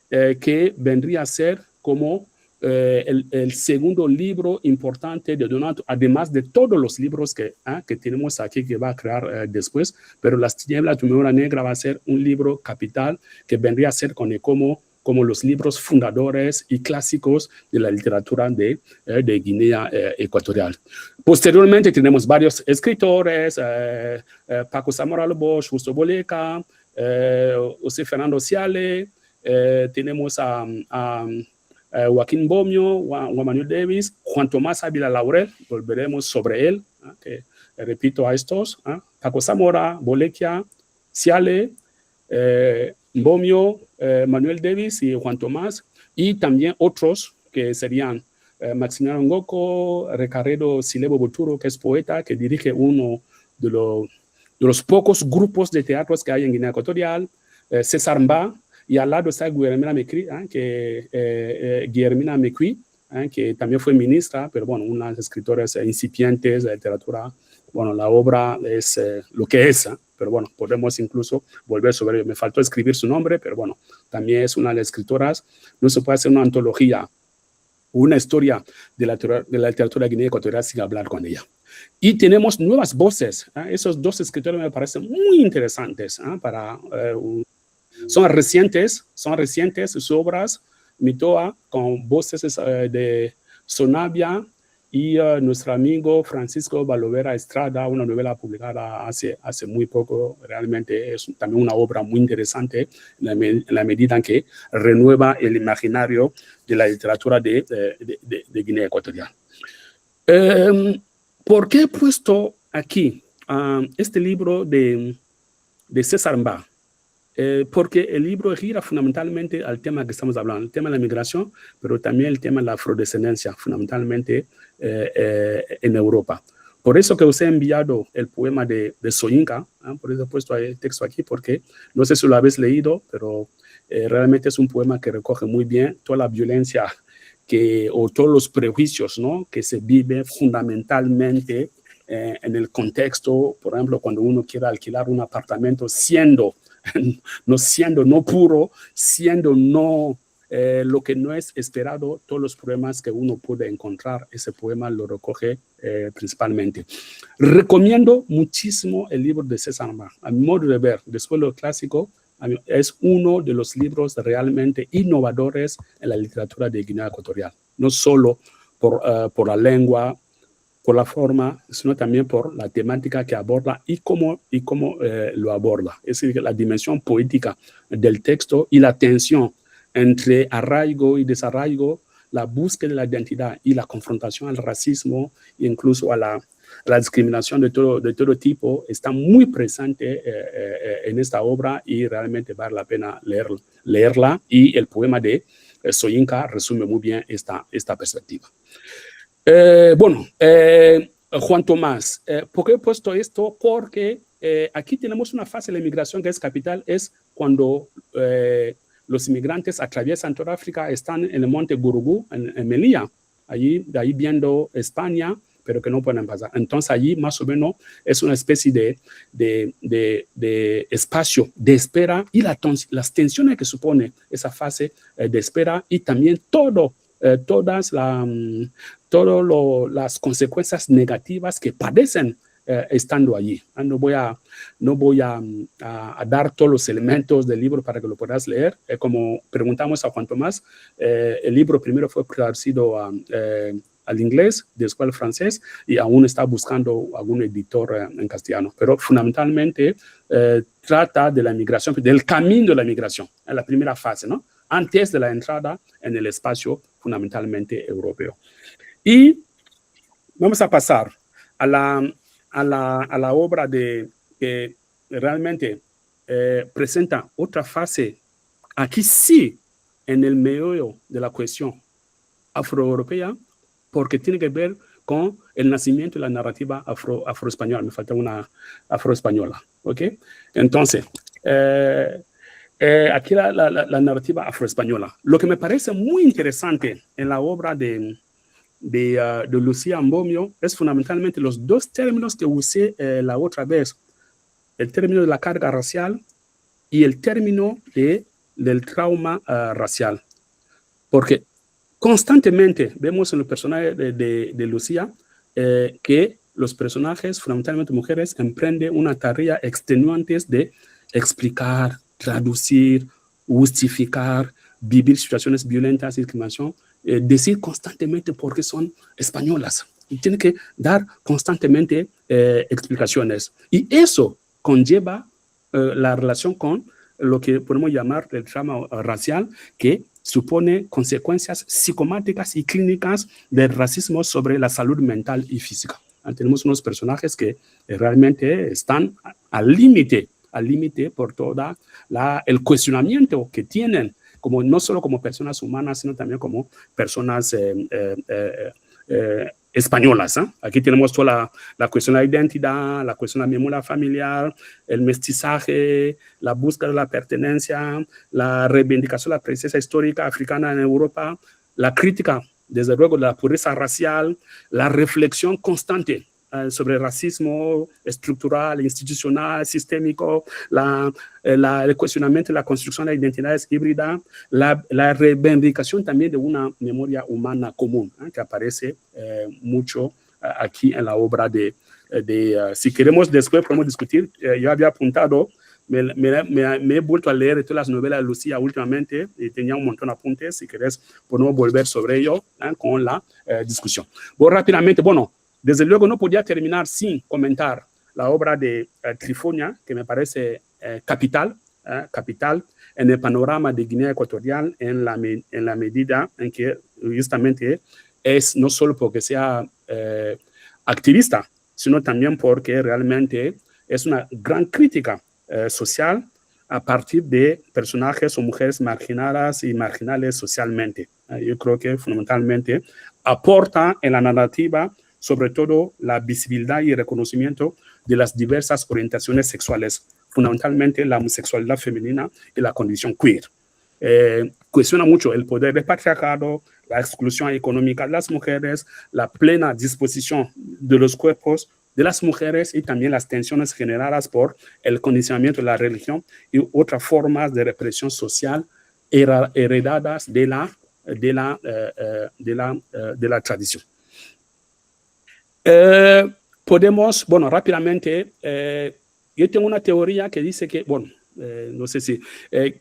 que vendría a ser como el segundo libro importante de Donato, además de todos los libros que tenemos aquí que va a crear después, pero Las tinieblas de tu memoria negra va a ser un libro capital que vendría a ser con Ecomo como los libros fundadores y clásicos de la literatura de Guinea Ecuatorial. Posteriormente tenemos varios escritores, Paco Zamora Bosch, Justo Boleca, José Fernando Ciale, tenemos a Joaquín Bomio, Juan Manuel Davis, Juan Tomás Ávila Laurel, volveremos sobre él, que repito a estos, Paco Zamora, Bolequia, Ciale, Bomio, Manuel Davis y Juan Tomás, y también otros que serían Maximiliano Ngoko, Recaredo Silebo Boturo, que es poeta, que dirige uno de los pocos grupos de teatros que hay en Guinea Ecuatorial, César Mba, y al lado está Guillermina Mecui, que también fue ministra, pero bueno, unas escritoras incipientes de literatura. Bueno, la obra es lo que es, pero bueno, podemos incluso volver sobre ello. Me faltó escribir su nombre, pero bueno, también es una de las escritoras. No se puede hacer una antología, una historia de la literatura guinea ecuatorial sin hablar con ella. Y tenemos nuevas voces. Esos dos escritores me parecen muy interesantes. Son recientes sus obras, Mitoa, con voces de Sonabia, y nuestro amigo Francisco Balovera Estrada, una novela publicada hace muy poco. Realmente es también una obra muy interesante en la medida en que renueva el imaginario de la literatura de Guinea Ecuatorial. ¿Por qué he puesto aquí este libro de César Mba? Porque el libro gira fundamentalmente al tema que estamos hablando, el tema de la migración, pero también el tema de la afrodescendencia, fundamentalmente en Europa. Por eso que os he enviado el poema de Soyinka, por eso he puesto el texto aquí, porque no sé si lo habéis leído, pero realmente es un poema que recoge muy bien toda la violencia o todos los prejuicios, ¿no?, que se vive fundamentalmente en el contexto, por ejemplo, cuando uno quiere alquilar un apartamento no puro, siendo no lo que no es esperado, todos los problemas que uno puede encontrar, ese poema lo recoge principalmente. Recomiendo muchísimo el libro de César Mba. A mi modo de ver, después de lo clásico, es uno de los libros realmente innovadores en la literatura de Guinea Ecuatorial, no solo por la lengua, por la forma, sino también por la temática que aborda y cómo lo aborda. Es decir, la dimensión poética del texto y la tensión entre arraigo y desarraigo, la búsqueda de la identidad y la confrontación al racismo e incluso a la discriminación de todo tipo está muy presente en esta obra y realmente vale la pena leerla, y el poema de Soyinka resume muy bien esta perspectiva. Juan Tomás, ¿por qué he puesto esto? Porque aquí tenemos una fase de la migración que es capital, es cuando los inmigrantes atraviesan toda África, están en el monte Gurugú, en Melilla, de ahí viendo España, pero que no pueden pasar. Entonces allí más o menos es una especie de espacio de espera y las tensiones que supone esa fase de espera, y también todas las consecuencias negativas que padecen estando allí. No voy a dar todos los elementos del libro para que lo puedas leer. Como preguntamos a Juan Tomás, el libro primero fue traducido al inglés, después al francés, y aún está buscando algún editor en castellano. Pero fundamentalmente trata de la migración, del camino de la migración, en la primera fase, ¿no?, antes de la entrada en el espacio fundamentalmente europeo. Y vamos a pasar a la obra que realmente presenta otra fase, aquí sí, en el meollo de la cuestión afroeuropea, porque tiene que ver con el nacimiento de la narrativa afroespañola. Me falta una afroespañola, ¿ok? Entonces, aquí la narrativa afroespañola. Lo que me parece muy interesante en la obra de Lucía Mbomio es fundamentalmente los dos términos que usé la otra vez, el término de la carga racial y el término del trauma racial. Porque constantemente vemos en los personajes de Lucía que los personajes, fundamentalmente mujeres, emprenden una tarea extenuante de explicar, traducir, justificar, vivir situaciones violentas, discriminación, decir constantemente por qué son españolas. Y tienen que dar constantemente explicaciones. Y eso conlleva la relación con lo que podemos llamar el trauma racial, que supone consecuencias psicomáticas y clínicas del racismo sobre la salud mental y física. Tenemos unos personajes que realmente están al límite por todo el cuestionamiento que tienen, como, no solo como personas humanas, sino también como personas españolas. Aquí tenemos toda la cuestión de la identidad, la cuestión de la memoria familiar, el mestizaje, la búsqueda de la pertenencia, la reivindicación de la presencia histórica africana en Europa, la crítica, desde luego, de la pureza racial, la reflexión constante sobre el racismo estructural, institucional, sistémico, el cuestionamiento de la construcción de identidades híbridas, la reivindicación también de una memoria humana común, que aparece mucho aquí en la obra si queremos después podemos discutir, yo había apuntado, me he vuelto a leer todas las novelas de Lucía últimamente y tenía un montón de apuntes, si querés podemos volver sobre ello con la discusión. Voy rápidamente, desde luego no podía terminar sin comentar la obra de Trifonia, que me parece capital en el panorama de Guinea Ecuatorial en la medida en que justamente es no solo porque sea activista, sino también porque realmente es una gran crítica social a partir de personajes o mujeres marginadas y marginales socialmente. Yo creo que fundamentalmente aporta en la narrativa sobre todo la visibilidad y el reconocimiento de las diversas orientaciones sexuales, fundamentalmente la homosexualidad femenina y la condición queer. Cuestiona mucho el poder del patriarcado, la exclusión económica de las mujeres, la plena disposición de los cuerpos de las mujeres y también las tensiones generadas por el condicionamiento de la religión y otras formas de represión social heredadas de la tradición. Podemos, rápidamente, yo tengo una teoría que dice que, no sé si,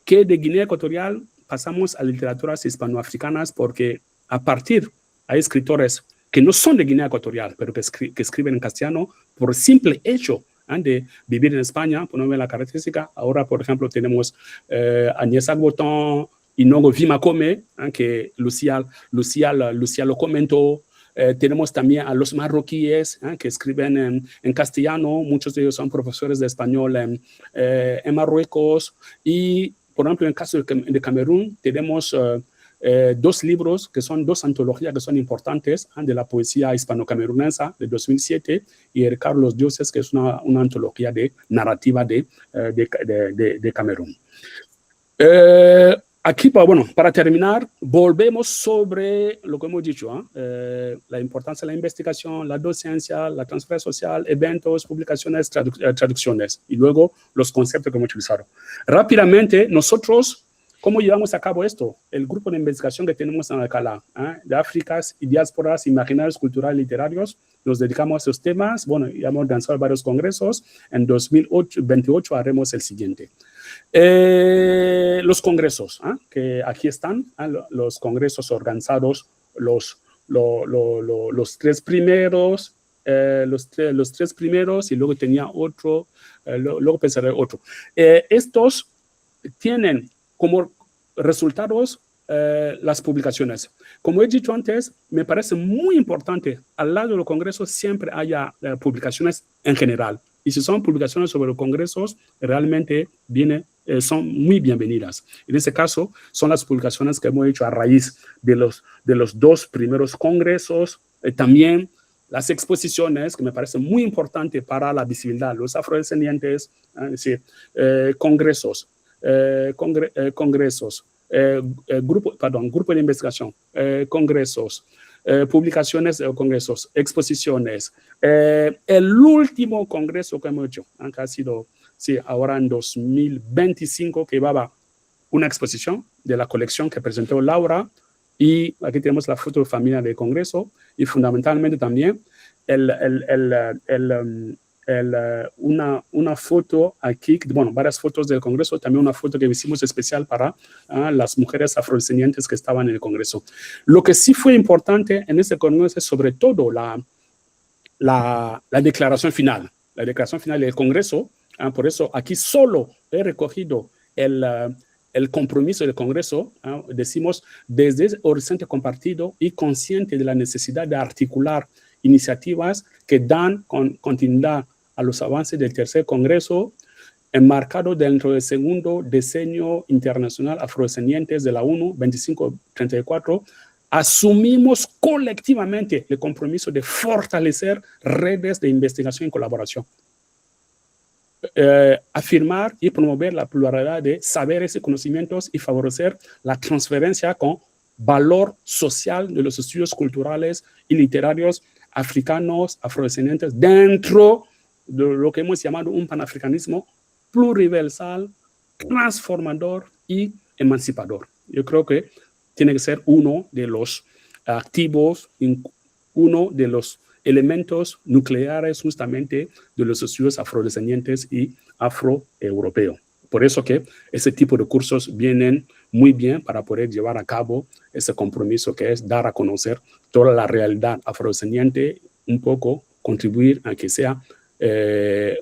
que de Guinea Ecuatorial pasamos a literaturas hispanoafricanas porque a partir hay escritores que no son de Guinea Ecuatorial, pero que escriben en castellano por simple hecho de vivir en España, por no ver la característica. Ahora, por ejemplo, tenemos Agnès Agboton, Inogo Vimakome, que Lucía lo comentó. Tenemos también a los marroquíes que escriben en castellano, muchos de ellos son profesores de español en Marruecos. Y, por ejemplo, en el caso de Camerún, tenemos dos libros que son dos antologías que son importantes, de la poesía hispano-camerunesa de 2007 y el Carlos Dioses, que es una antología de narrativa de Camerún. Aquí, para terminar, volvemos sobre lo que hemos dicho, la importancia de la investigación, la docencia, la transferencia social, eventos, publicaciones, traducciones, y luego los conceptos que hemos utilizado. Rápidamente, nosotros, ¿cómo llevamos a cabo esto? El grupo de investigación que tenemos en Alcalá, de Áfricas y diásporas, imaginarios culturales y literarios, nos dedicamos a estos temas. Ya hemos lanzado varios congresos. En 2028 haremos el siguiente. Los congresos, que aquí están, los congresos organizados, los tres primeros, los tres primeros, y luego tenía otro, luego pensaré otro. Estos tienen como resultados las publicaciones. Como he dicho antes, me parece muy importante, al lado de los congresos siempre haya publicaciones en general. Y si son publicaciones sobre los congresos, realmente son muy bienvenidas. En este caso, son las publicaciones que hemos hecho a raíz de los dos primeros congresos. También las exposiciones, que me parece muy importante para la visibilidad, los afrodescendientes, es decir, congresos. congresos, grupo de investigación, congresos, publicaciones de congresos, exposiciones. El último congreso que hemos hecho, que ha sido, sí, ahora en 2025, que llevaba una exposición de la colección que presentó Laura, y aquí tenemos la foto de familia del congreso, y fundamentalmente también una foto aquí, bueno, varias fotos del congreso, también una foto que hicimos especial para las mujeres afrodescendientes que estaban en el congreso. Lo que sí fue importante en este congreso es sobre todo la declaración final. La declaración final del congreso, por eso aquí solo he recogido el compromiso del Congreso, decimos, desde el horizonte compartido y consciente de la necesidad de articular iniciativas que dan continuidad a los avances del tercer Congreso, enmarcado dentro del segundo Decenio Internacional Afrodescendientes de la ONU 2534, asumimos colectivamente el compromiso de fortalecer redes de investigación y colaboración. Afirmar y promover la pluralidad de saberes y conocimientos y favorecer la transferencia con valor social de los estudios culturales y literarios africanos, afrodescendientes, dentro de lo que hemos llamado un panafricanismo pluriversal, transformador y emancipador. Yo creo que tiene que ser uno de los activos, uno de los elementos nucleares justamente de los estudios afrodescendientes y afroeuropeos. Por eso que ese tipo de cursos vienen muy bien para poder llevar a cabo ese compromiso que es dar a conocer toda la realidad afrodescendiente, un poco contribuir a que sea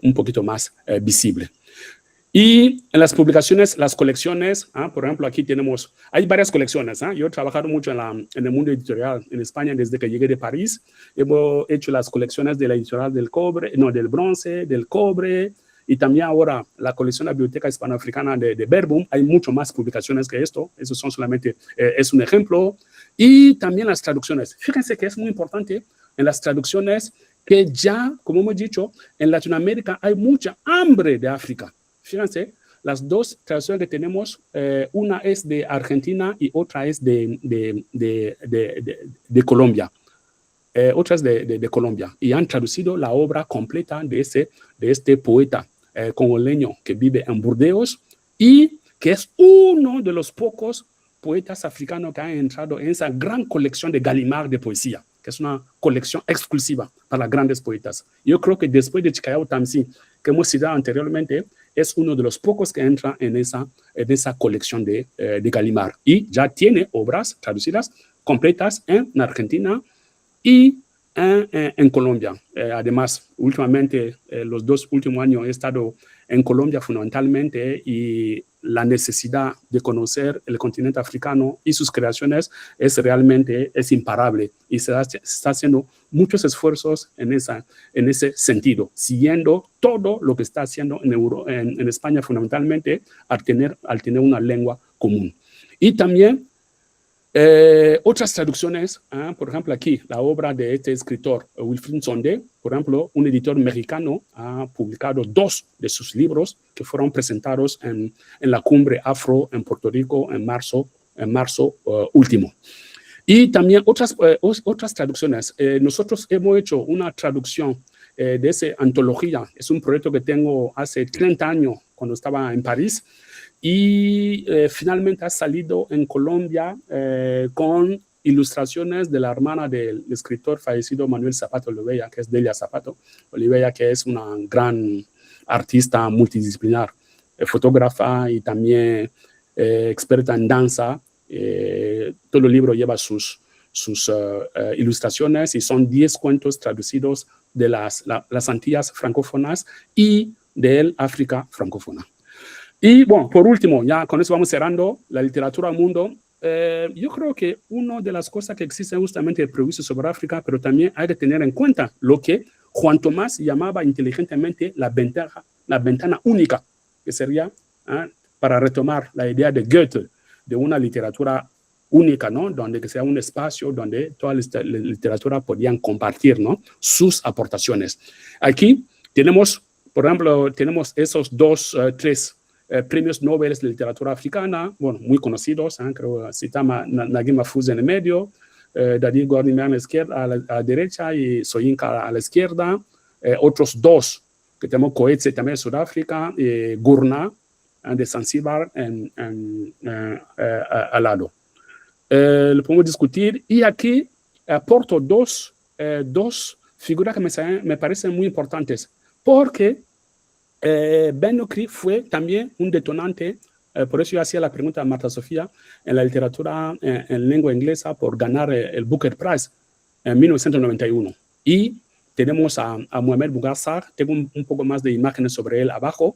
un poquito más visible. Y en las publicaciones, las colecciones, por ejemplo, aquí tenemos, hay varias colecciones. Yo he trabajado mucho en el mundo editorial en España desde que llegué de París. Hemos hecho las colecciones de la editorial del cobre, no, del bronce, del cobre, y también ahora la colección de la Biblioteca Hispanoafricana de Verbum. Hay mucho más publicaciones que esto. Eso son solamente, es un ejemplo. Y también las traducciones. Fíjense que es muy importante en las traducciones que ya, como hemos dicho, en Latinoamérica hay mucha hambre de África. Fíjense, las dos traducciones que tenemos, una es de Argentina y otra es de Colombia. Otra es de Colombia. Y han traducido la obra completa de este poeta congoleño que vive en Burdeos y que es uno de los pocos poetas africanos que han entrado en esa gran colección de Gallimard de poesía, que es una colección exclusiva para grandes poetas. Yo creo que después de Chicayao Tamsi, que hemos citado anteriormente, es uno de los pocos que entra en esa colección de Gallimard. Y ya tiene obras traducidas completas en Argentina y en Colombia. Además, últimamente, los 2 últimos años he estado en Colombia fundamentalmente y la necesidad de conocer el continente africano y sus creaciones es imparable y se está haciendo muchos esfuerzos en ese sentido, siguiendo todo lo que está haciendo en España fundamentalmente al tener una lengua común. Y también otras traducciones, por ejemplo aquí, la obra de este escritor Wilfrid Nsonde, por ejemplo, un editor mexicano ha publicado 2 de sus libros que fueron presentados en la cumbre afro en Puerto Rico en marzo último. Y también otras traducciones. Nosotros hemos hecho una traducción de esa antología. Es un proyecto que tengo hace 30 años cuando estaba en París. Y finalmente ha salido en Colombia con ilustraciones de la hermana del escritor fallecido Manuel Zapata Oliveira, que es Delia Zapato Oliveira, que es una gran artista multidisciplinar, fotógrafa y también experta en danza. Todo el libro lleva sus ilustraciones y son 10 cuentos traducidos de las Antillas francófonas y del África francófona. Y bueno, por último, ya con eso vamos cerrando, la literatura al mundo. Yo creo que una de las cosas que existen justamente el prejuicio sobre África, pero también hay que tener en cuenta lo que Juan Tomás llamaba inteligentemente la ventana única, que sería, para retomar la idea de Goethe, de una literatura única, ¿no? Donde que sea un espacio donde toda la literatura podían compartir, ¿no? Sus aportaciones. Aquí tenemos, por ejemplo, tenemos esos 3 premios Nobel de literatura africana, bueno, muy conocidos, creo, citamos Naguib Mahfouz en el medio, David Gordimer a la izquierda, a la derecha, y Soyinka a la izquierda, otros dos que tenemos Coetzee también de Sudáfrica, y Gurna de Zanzíbar al lado. Lo podemos discutir, y aquí aporto dos figuras que me parecen muy importantes, porque Ben Okri fue también un detonante, por eso yo hacía la pregunta a Marta Sofía, en la literatura en lengua inglesa por ganar el Booker Prize en 1991. Y tenemos a Mohamed Bougar Sarr, tengo un poco más de imágenes sobre él abajo,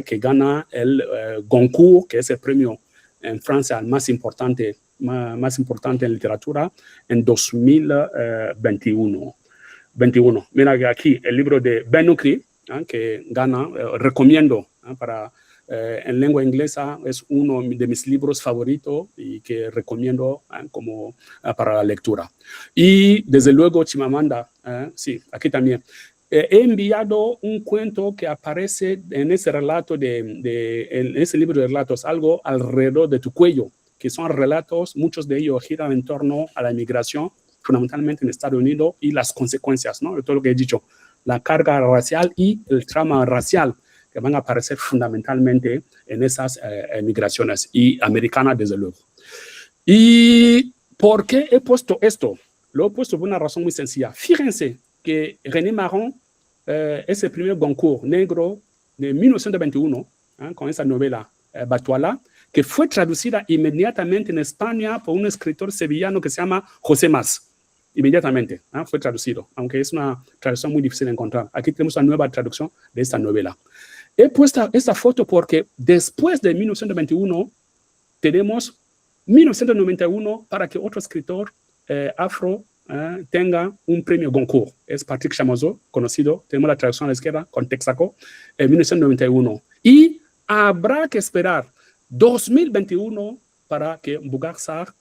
que gana el Goncourt, que es el premio en Francia más importante en literatura, en 2021. Mira aquí el libro de Ben Okri, que gana, recomiendo para en lengua inglesa, es uno de mis libros favoritos y que recomiendo como para la lectura. Y desde luego Chimamanda, sí, aquí también. He enviado un cuento que aparece en ese relato en ese libro de relatos, algo alrededor de tu cuello, que son relatos, muchos de ellos giran en torno a la inmigración, fundamentalmente en Estados Unidos, y las consecuencias, ¿no? De todo lo que he dicho, la carga racial y el trauma racial que van a aparecer fundamentalmente en esas migraciones, y americanas desde luego. ¿Y por qué he puesto esto? Lo he puesto por una razón muy sencilla. Fíjense que René Maron es el primer Goncourt negro de 1921, con esa novela Batuala, que fue traducida inmediatamente en España por un escritor sevillano que se llama José Mas. Inmediatamente fue traducido, aunque es una traducción muy difícil de encontrar. Aquí tenemos una nueva traducción de esta novela. He puesto esta foto porque después de 1921 tenemos 1991 para que otro escritor afro tenga un premio Goncourt. Es Patrick Chamoiseau, conocido. Tenemos la traducción a la izquierda con Texaco en 1991. Y habrá que esperar 2021 para que Bougar Sarr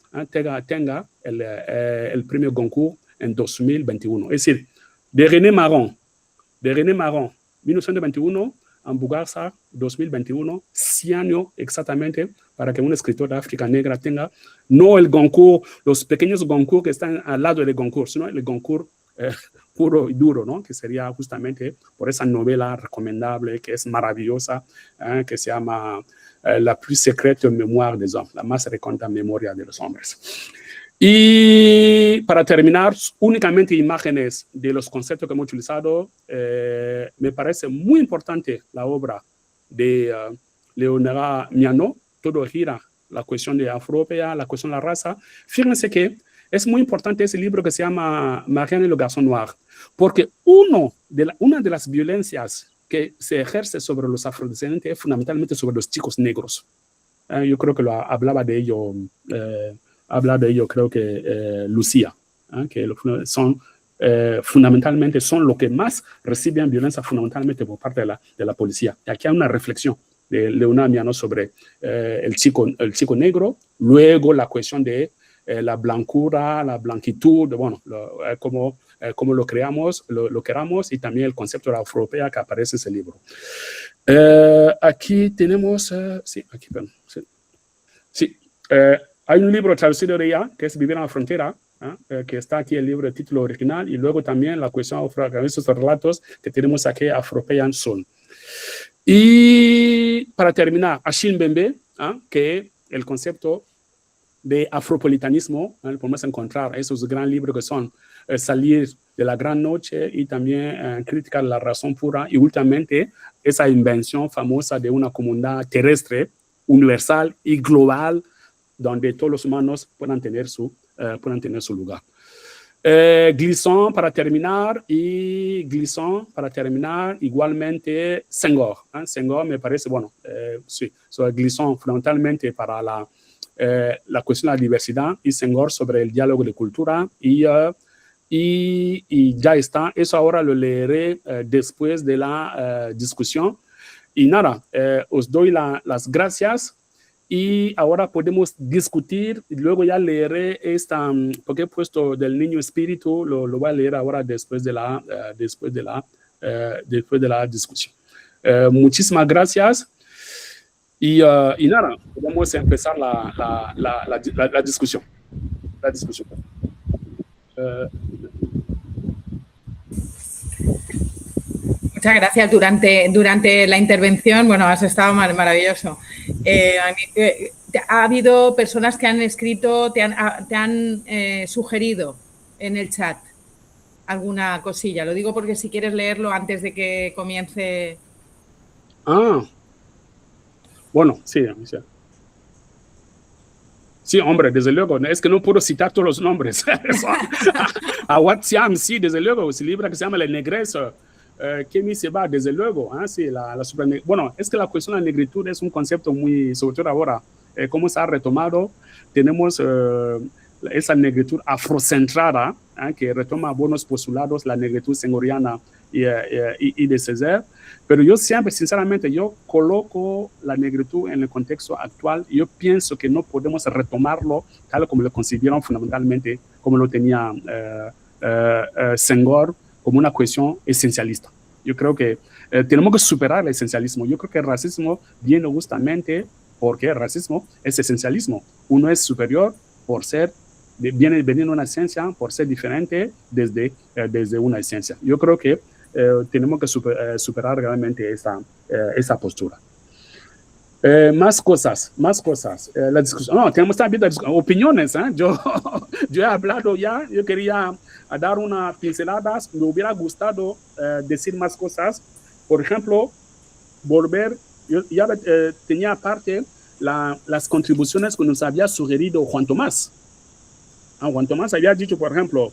tenga el premio Goncourt en 2021. Es decir, de René Maron, 1921, a Bougar Sarr, 2021, 100 años exactamente para que un escritor de África negra tenga, no el Goncourt, los pequeños Goncourt que están al lado del Goncourt, sino el Goncourt puro y duro, ¿no? Que sería justamente por esa novela recomendable, que es maravillosa, que se llama La plus secrète mémoire des hommes, la más recóndita memoria de los hombres. Y para terminar, únicamente imágenes de los conceptos que hemos utilizado. Me parece muy importante la obra de Léonard Miano, todo gira la cuestión de afro-europea, la cuestión de la raza. Fíjense que es muy importante ese libro que se llama Marianne y le garçon noir, porque una de las violencias que se ejerce sobre los afrodescendientes es fundamentalmente sobre los chicos negros. Yo creo que hablaba de ello creo que Lucía, que son fundamentalmente son los que más reciben violencia fundamentalmente por parte de la policía. Y aquí hay una reflexión de Léonard Miano sobre el chico negro, luego la cuestión de la blancura, la blanquitud, bueno, como lo creamos, lo queramos, y también el concepto de la afro-europea que aparece en ese libro. Aquí tenemos, hay un libro traducido de ella, que es Vivir en la frontera, que está aquí el libro, el título original, y luego también la cuestión de estos relatos que tenemos aquí, Afro-European Soul. Y para terminar, Achille Mbembe, que el concepto de afropolitanismo, podemos encontrar esos grandes libros que son Salir de la Gran Noche y también Crítica de la Razón Pura, y últimamente esa invención famosa de una comunidad terrestre, universal y global, donde todos los humanos puedan tener su lugar. Glissant para terminar, igualmente Senghor. Senghor me parece, bueno, sí, sobre Glissant fundamentalmente para la cuestión de la diversidad, y Senghor sobre el diálogo de cultura, y ya está. Eso ahora lo leeré después de la discusión. Y nada, os doy las gracias. Y ahora podemos discutir, y luego ya leeré porque he puesto del niño espíritu, lo voy a leer ahora después de la discusión. Muchísimas gracias. Y nada, vamos a empezar la discusión. Muchas gracias. Durante la intervención, bueno, has estado maravilloso. Ha habido personas que han escrito, te han sugerido en el chat alguna cosilla. Lo digo porque si quieres leerlo antes de que comience. Bueno, sí. Sí, hombre, desde luego. Es que no puedo citar todos los nombres. A WhatsApp, sí, desde luego. Es un libro que se llama La Negreza. Kemi Seba, desde luego. Sí, bueno, es que la cuestión de la negritud es un concepto muy, sobre todo ahora, cómo se ha retomado. Tenemos esa negritud afrocentrada, que retoma buenos postulados, la negritud senghoriana y de Césaire. Pero yo siempre, sinceramente, yo coloco la negritud en el contexto actual y yo pienso que no podemos retomarlo tal como lo concibieron fundamentalmente, como lo tenía Senghor, como una cuestión esencialista. Yo creo que tenemos que superar el esencialismo. Yo creo que el racismo viene justamente porque el racismo es esencialismo. Uno es superior por ser, viene de una esencia, por ser diferente desde una esencia. Yo creo que tenemos que superar realmente esa postura. Más cosas. La discusión. No, tenemos también opiniones. Yo he hablado ya, yo quería dar unas pinceladas. Me hubiera gustado decir más cosas. Por ejemplo, yo ya tenía aparte las contribuciones que nos había sugerido Juan Tomás. Juan Tomás había dicho, por ejemplo,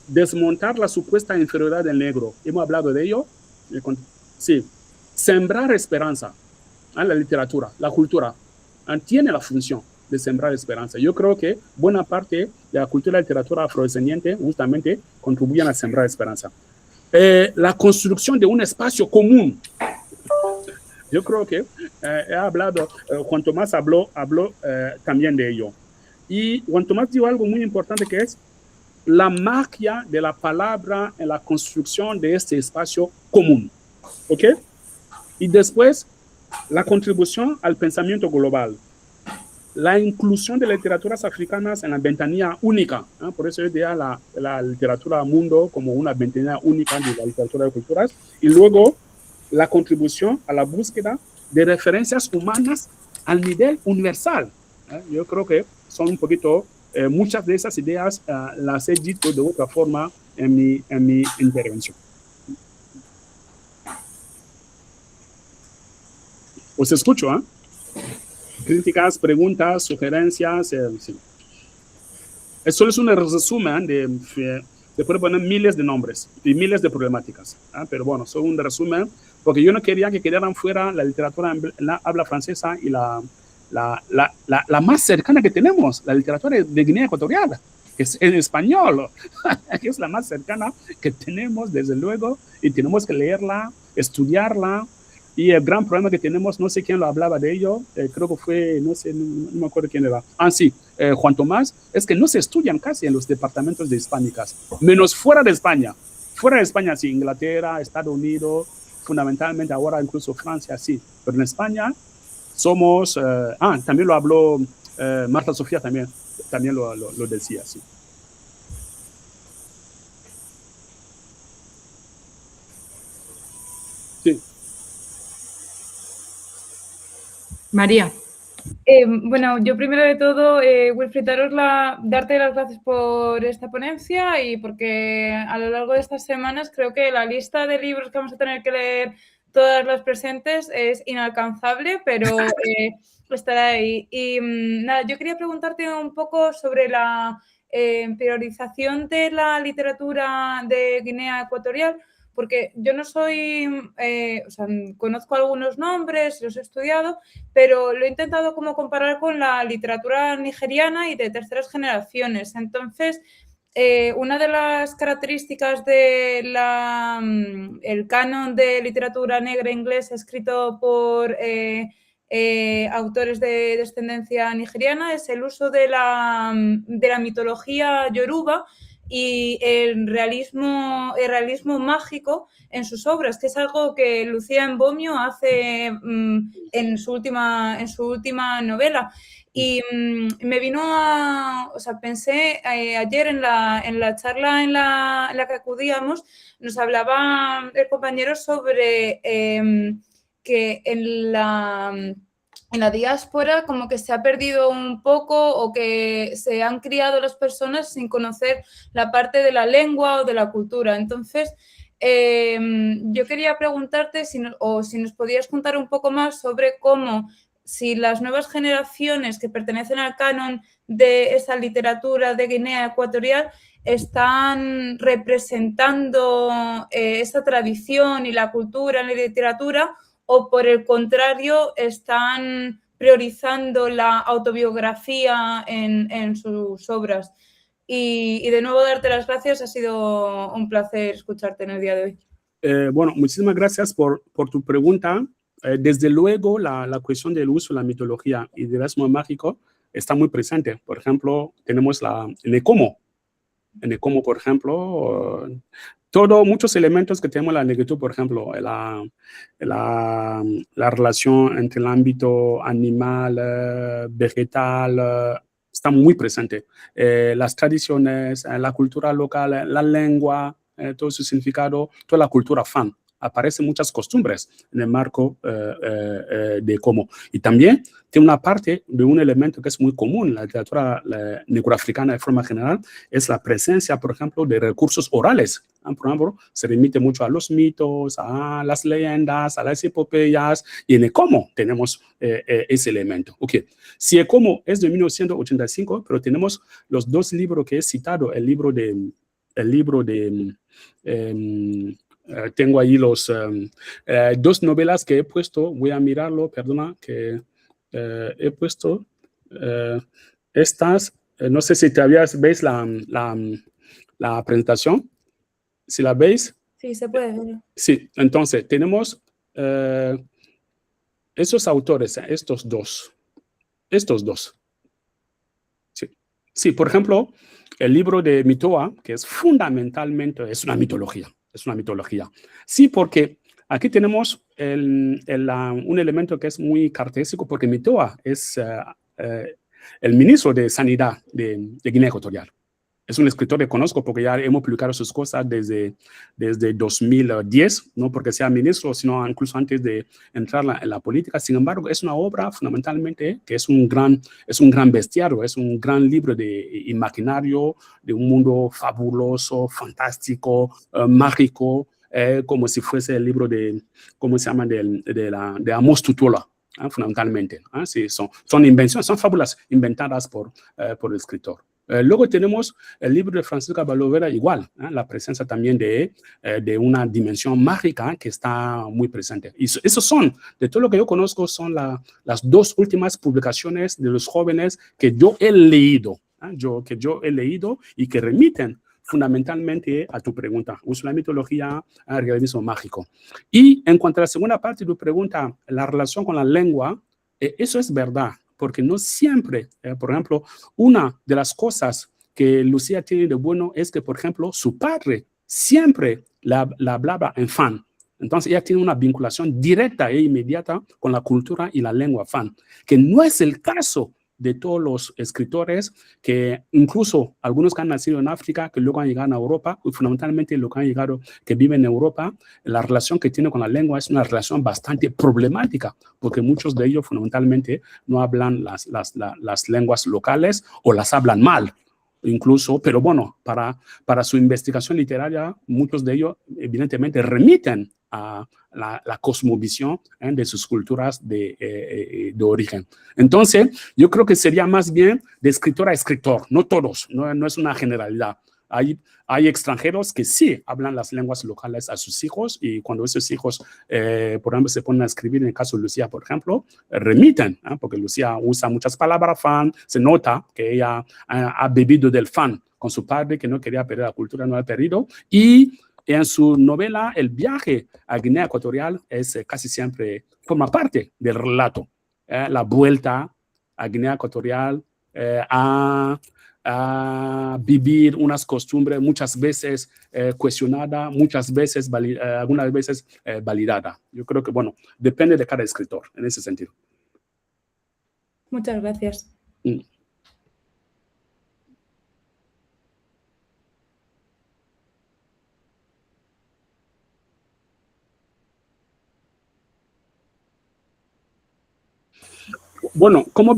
desmontar la supuesta inferioridad del negro. Hemos hablado de ello. Sí. Sembrar esperanza. La literatura, la cultura, tiene la función de sembrar esperanza. Yo creo que buena parte de la cultura y la literatura afrodescendiente justamente contribuyen a sembrar esperanza. La construcción de un espacio común. Yo creo que he hablado, Juan Tomás habló también de ello. Y Juan Tomás dijo algo muy importante que es la magia de la palabra en la construcción de este espacio común. ¿Ok? Y después, la contribución al pensamiento global. La inclusión de literaturas africanas en la ventanilla única. Por eso yo diría la literatura mundo como una ventanilla única de la literatura de culturas. Y luego, la contribución a la búsqueda de referencias humanas al nivel universal. Yo creo que son un poquito, muchas de esas ideas las he dicho de otra forma en mi intervención. Os escucho, críticas, preguntas, sugerencias. Sí. Eso es un resumen de puede poner miles de nombres y miles de problemáticas. Pero bueno, son un resumen porque yo no quería que quedaran fuera la literatura en la habla francesa y la más cercana que tenemos, la literatura de Guinea Ecuatorial, que es en español, que es la más cercana que tenemos, desde luego, y tenemos que leerla, estudiarla. Y el gran problema que tenemos, no sé quién lo hablaba de ello, creo que fue, no me acuerdo quién era. Sí, Juan Tomás, es que no se estudian casi en los departamentos de hispánicas, menos fuera de España. Fuera de España, sí, Inglaterra, Estados Unidos, fundamentalmente ahora incluso Francia, sí. Pero en España somos, también lo habló Marta Sofía, también lo decía, sí. Sí. María. Bueno, yo primero de todo, Wilfried, darte las gracias por esta ponencia y porque a lo largo de estas semanas creo que la lista de libros que vamos a tener que leer todas las presentes es inalcanzable, pero estará ahí. Y nada, yo quería preguntarte un poco sobre la priorización de la literatura de Guinea Ecuatorial, porque yo no soy, conozco algunos nombres, los he estudiado, pero lo he intentado como comparar con la literatura nigeriana y de terceras generaciones. Entonces, una de las características del canon de literatura negra inglés escrito por autores de descendencia nigeriana es el uso de la mitología yoruba. y el realismo mágico en sus obras, que es algo que Lucía Embomio hace en su última novela. Y me vino o sea, pensé ayer en la charla en la que acudíamos, nos hablaba el compañero sobre que en la diáspora como que se ha perdido un poco o que se han criado las personas sin conocer la parte de la lengua o de la cultura. Entonces, yo quería preguntarte si nos podías contar un poco más sobre cómo, si las nuevas generaciones que pertenecen al canon de esa literatura de Guinea Ecuatorial están representando esa tradición y la cultura en la literatura, o por el contrario están priorizando la autobiografía en sus obras. Y de nuevo darte las gracias, ha sido un placer escucharte en el día de hoy. Bueno, muchísimas gracias por tu pregunta. Desde luego, la cuestión del uso de la mitología y del realismo mágico está muy presente. Por ejemplo, tenemos en Ecomo. En Ecomo, por ejemplo, muchos elementos que tenemos en la negritud, por ejemplo, la relación entre el ámbito animal, vegetal, está muy presente. Las tradiciones, la cultura local, la lengua, todo su significado, toda la cultura fan. Aparecen muchas costumbres en el marco de Ecomo. Y también tiene una parte de un elemento que es muy común en la literatura negroafricana de forma general, es la presencia, por ejemplo, de recursos orales. Por ejemplo, se remite mucho a los mitos, a las leyendas, a las epopeyas, y en Ecomo tenemos ese elemento. Okay. Si Ecomo es de 1985, pero tenemos los dos libros que he citado, el libro de tengo ahí dos novelas que he puesto, voy a mirarlo, perdona, que he puesto estas, no sé si todavía veis la presentación, si la veis. Sí, se puede ver. Sí, entonces tenemos esos autores, estos dos. Sí, por ejemplo, el libro de Mitoa, que es fundamentalmente, es una mitología. Sí, porque aquí tenemos un elemento que es muy característico, porque Mitoa es el ministro de Sanidad de Guinea Ecuatorial. Es un escritor que conozco porque ya hemos publicado sus cosas desde 2010, no porque sea ministro, sino incluso antes de entrar en la política. Sin embargo, es una obra fundamentalmente que es un gran bestiario, es un gran libro de imaginario, de un mundo fabuloso, fantástico, mágico, como si fuese el libro ¿cómo se llama? De Amos Tutuola. Fundamentalmente. Sí, son invenciones, son fábulas inventadas por el escritor. Luego tenemos el libro de Francisca Balovera, igual, la presencia también de una dimensión mágica que está muy presente. Y esos son, de todo lo que yo conozco, son las dos últimas publicaciones de los jóvenes que yo he leído, y que remiten fundamentalmente a tu pregunta, uso de la mitología, al realismo mágico. Y en cuanto a la segunda parte de tu pregunta, la relación con la lengua, eso es verdad, porque no siempre, por ejemplo, una de las cosas que Lucía tiene de bueno es que, por ejemplo, su padre siempre la hablaba en fan. Entonces ella tiene una vinculación directa e inmediata con la cultura y la lengua fan, que no es el caso de todos los escritores, que incluso algunos que han nacido en África, que luego han llegado a Europa, y fundamentalmente los que han llegado, que viven en Europa, la relación que tienen con la lengua es una relación bastante problemática, porque muchos de ellos fundamentalmente no hablan las lenguas locales o las hablan mal. Incluso, pero bueno, para su investigación literaria, muchos de ellos evidentemente remiten a la cosmovisión de sus culturas de origen. Entonces, yo creo que sería más bien de escritor a escritor, no todos, no es una generalidad. Hay extranjeros que sí hablan las lenguas locales a sus hijos, y cuando esos hijos, por ejemplo, se ponen a escribir, en el caso de Lucía, por ejemplo, remiten, porque Lucía usa muchas palabras fan, se nota que ella ha bebido del fan con su padre, que no quería perder la cultura, no la ha perdido, y en su novela, el viaje a Guinea Ecuatorial casi siempre forma parte del relato. La vuelta a Guinea Ecuatorial, a a vivir unas costumbres muchas veces cuestionadas, muchas veces, algunas veces validadas. Yo creo que, bueno, depende de cada escritor en ese sentido. Muchas gracias. Bueno, como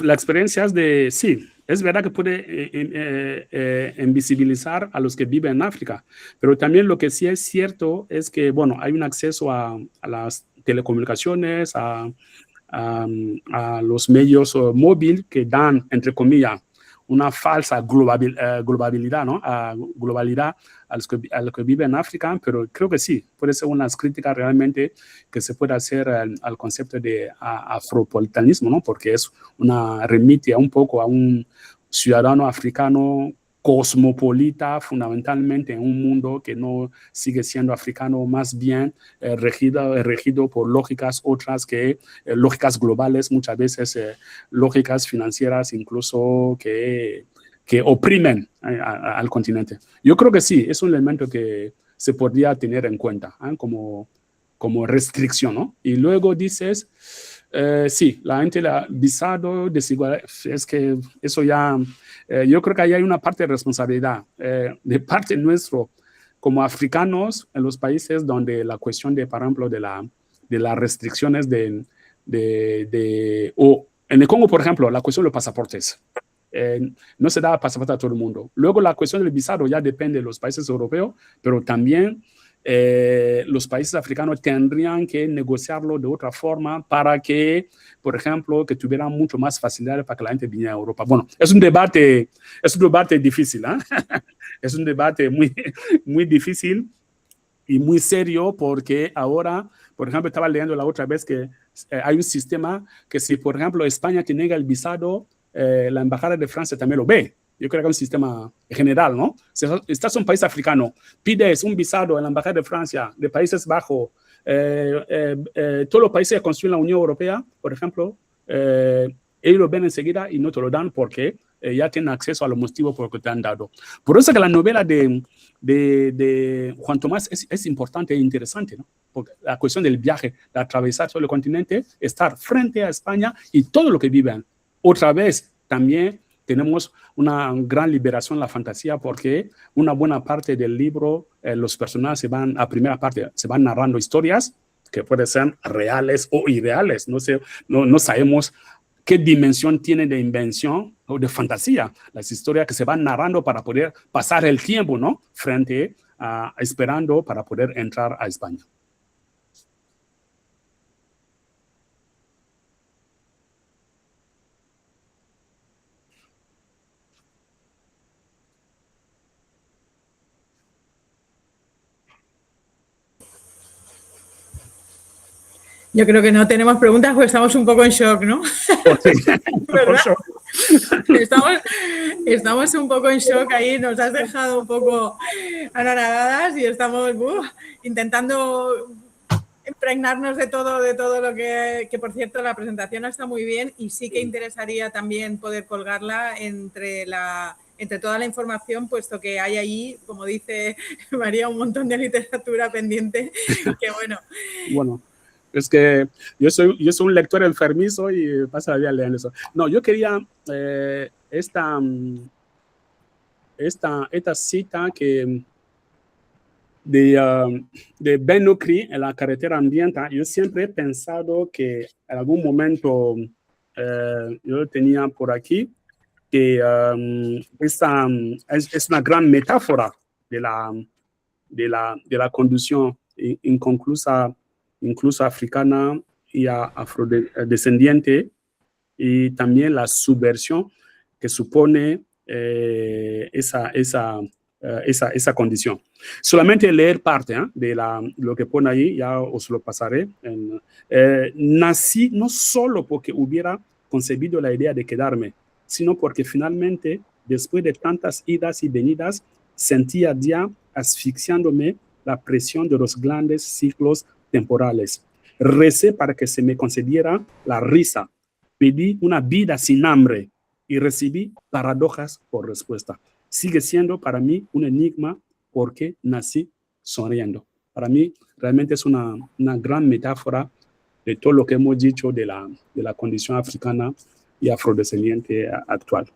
la experiencia es de, sí, es verdad que puede invisibilizar a los que viven en África, pero también lo que sí es cierto es que, bueno, hay un acceso a las telecomunicaciones, a los medios móviles que dan, entre comillas, una falsa globalidad, ¿no? Globalidad a los que viven en África, pero creo que sí, puede ser unas críticas realmente que se puede hacer al concepto de afropolitanismo, ¿no? Porque es remite un poco a un ciudadano africano cosmopolita, fundamentalmente en un mundo que no sigue siendo africano, más bien regido por lógicas otras que lógicas globales, muchas veces lógicas financieras, incluso que oprimen al continente. Yo creo que sí, es un elemento que se podría tener en cuenta como restricción, ¿no? Y luego dices, sí, la gente, visado, desigualdad, es que eso ya, yo creo que ahí hay una parte de responsabilidad de parte nuestro como africanos en los países donde la cuestión de, por ejemplo, de las restricciones o en el Congo, por ejemplo, la cuestión de los pasaportes. No se da pasaporte a todo el mundo. Luego la cuestión del visado ya depende de los países europeos, pero también los países africanos tendrían que negociarlo de otra forma para que, por ejemplo, que tuvieran mucho más facilidades para que la gente viniera a Europa. Bueno, es un debate difícil, ¿eh? Es un debate muy, muy difícil y muy serio porque ahora, por ejemplo, estaba leyendo la otra vez que hay un sistema que si, por ejemplo, España te niega el visado, la embajada de Francia también lo ve. Yo creo que es un sistema general, ¿no? Si estás en un país africano, pides un visado en la embajada de Francia, de Países Bajos, todos los países que construyen la Unión Europea, por ejemplo, ellos lo ven enseguida y no te lo dan porque ya tienen acceso a los motivos por los que te han dado. Por eso que la novela de Juan Tomás es importante e interesante, ¿no? Porque la cuestión del viaje, de atravesar todo el continente, estar frente a España y todo lo que viven. Otra vez, también tenemos una gran liberación en la fantasía porque una buena parte del libro, los personajes a primera parte, se van narrando historias que pueden ser reales o irreales. No sabemos qué dimensión tiene de invención o de fantasía. Las historias que se van narrando para poder pasar el tiempo, ¿no? Esperando para poder entrar a España. Yo creo que no tenemos preguntas porque estamos un poco en shock, ¿no? ¿Verdad? Estamos un poco en shock ahí, nos has dejado un poco anonadadas y estamos intentando impregnarnos de todo lo que por cierto la presentación está muy bien y sí que interesaría también poder colgarla entre toda la información, puesto que hay ahí, como dice María, un montón de literatura pendiente que Bueno. Es que yo soy un lector enfermizo y pasa la vida leyendo eso. No, yo quería esta cita de Ben Okri en la carretera hambrienta. Yo siempre he pensado que en algún momento yo lo tenía por aquí, que es una gran metáfora de la conducción inconclusa, incluso africana y afrodescendiente, y también la subversión que supone esa condición. Solamente leer parte de lo que pone ahí, ya os lo pasaré. Nací no solo porque hubiera concebido la idea de quedarme, sino porque finalmente, después de tantas idas y venidas, sentía ya asfixiándome la presión de los grandes ciclos temporales. Recé para que se me concediera la risa. Pedí una vida sin hambre, y recibí paradojas por respuesta. Sigue siendo para mí un enigma porque nací sonriendo. Para mí realmente es una gran metáfora de todo lo que hemos dicho de la condición africana y afrodescendiente actual.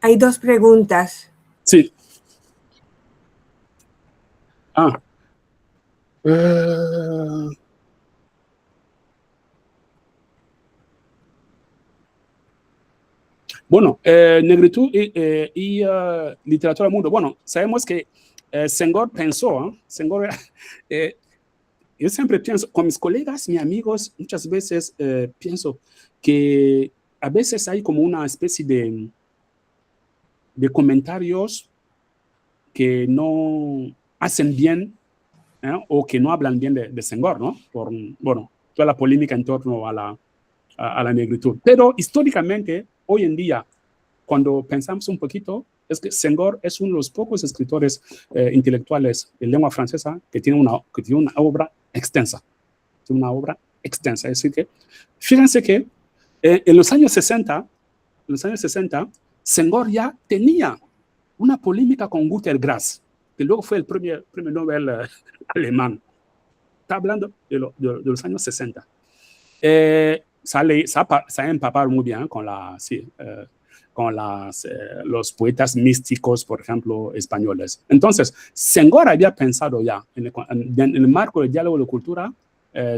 Hay dos preguntas. Sí. Bueno, negritud y literatura del mundo. Bueno, sabemos que Senghor pensó, Senghor, yo siempre pienso, con mis colegas, mis amigos, muchas veces pienso que a veces hay como una especie de comentarios que no hacen bien o que no hablan bien de Senghor, ¿no? Por, bueno, toda la polémica en torno a la negritud. Pero históricamente, hoy en día, cuando pensamos un poquito, es que Senghor es uno de los pocos escritores intelectuales de lengua francesa que tiene una obra extensa. Tiene una obra extensa. Es decir que, fíjense que en los años 60, Senghor ya tenía una polémica con Günter Grass, que luego fue el premio Nobel alemán. Está hablando de los años 60. Se ha empapado muy bien con los poetas místicos, por ejemplo, españoles. Entonces, Senghor había pensado ya en el marco del diálogo de cultura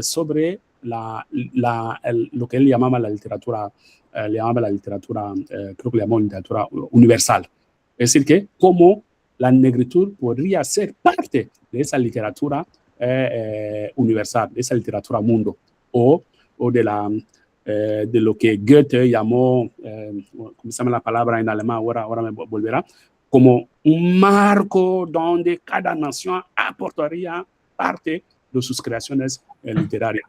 sobre lo que él llamaba la literatura, creo que le llamó literatura universal. Es decir, que cómo la negritud podría ser parte de esa literatura universal, de esa literatura mundo, o de lo que Goethe llamó, ¿cómo se llama la palabra en alemán? Ahora me volverá, como un marco donde cada nación aportaría parte de sus creaciones literarias.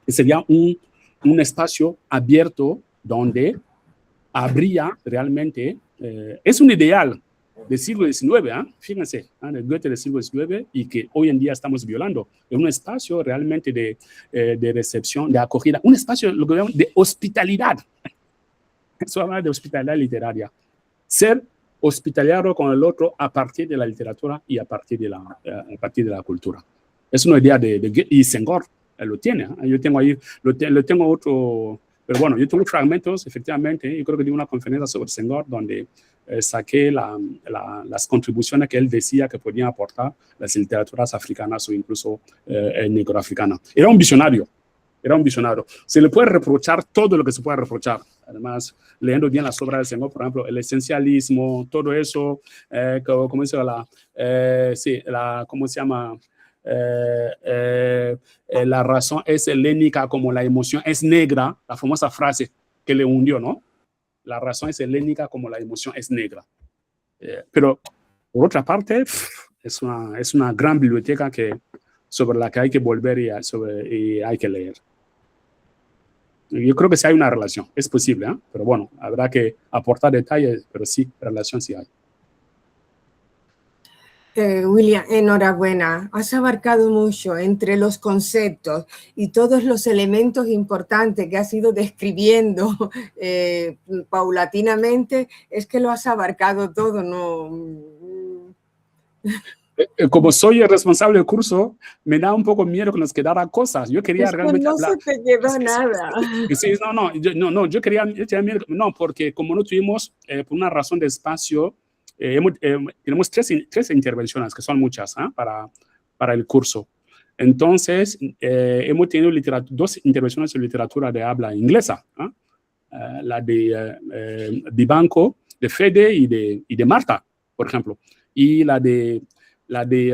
Sería un espacio abierto donde habría realmente, es un ideal del siglo XIX, fíjense, de Goethe del siglo XIX, y que hoy en día estamos violando. Es un espacio realmente de recepción, de acogida, un espacio lo que llamamos de hospitalidad. Eso habla de hospitalidad literaria. Ser hospitalario con el otro a partir de la literatura y a partir de la cultura. Es una idea de Goethe, y Senghor lo tiene. Yo tengo ahí, lo tengo otro, pero bueno, yo tengo fragmentos, efectivamente. Yo creo que di una conferencia sobre Senghor donde saqué las contribuciones que él decía que podían aportar las literaturas africanas o incluso negroafricanas. Era un visionario. Se le puede reprochar todo lo que se puede reprochar. Además, leyendo bien las obras de Senghor, por ejemplo, el esencialismo, todo eso, ¿cómo se llama? ¿Cómo se llama? La razón es helénica como la emoción es negra, la famosa frase que le hundió, ¿no? La razón es helénica como la emoción es negra. Pero, por otra parte, es una gran biblioteca sobre la que hay que volver y hay que leer. Yo creo que sí hay una relación, es posible, pero bueno, habrá que aportar detalles, pero sí, relación sí hay. William, enhorabuena. Has abarcado mucho entre los conceptos y todos los elementos importantes que has ido describiendo paulatinamente. Es que lo has abarcado todo, ¿no? Como soy el responsable del curso, me da un poco miedo que nos quedara cosas. Yo quería realmente no hablar. Se te quedó nada. Sí, yo quería miedo, no, porque como no tuvimos, por una razón de espacio, tenemos tres intervenciones, que son muchas, para el curso. Entonces, hemos tenido dos intervenciones en literatura de habla inglesa, la de Vivanco, de Fede y de Marta, por ejemplo. Y la de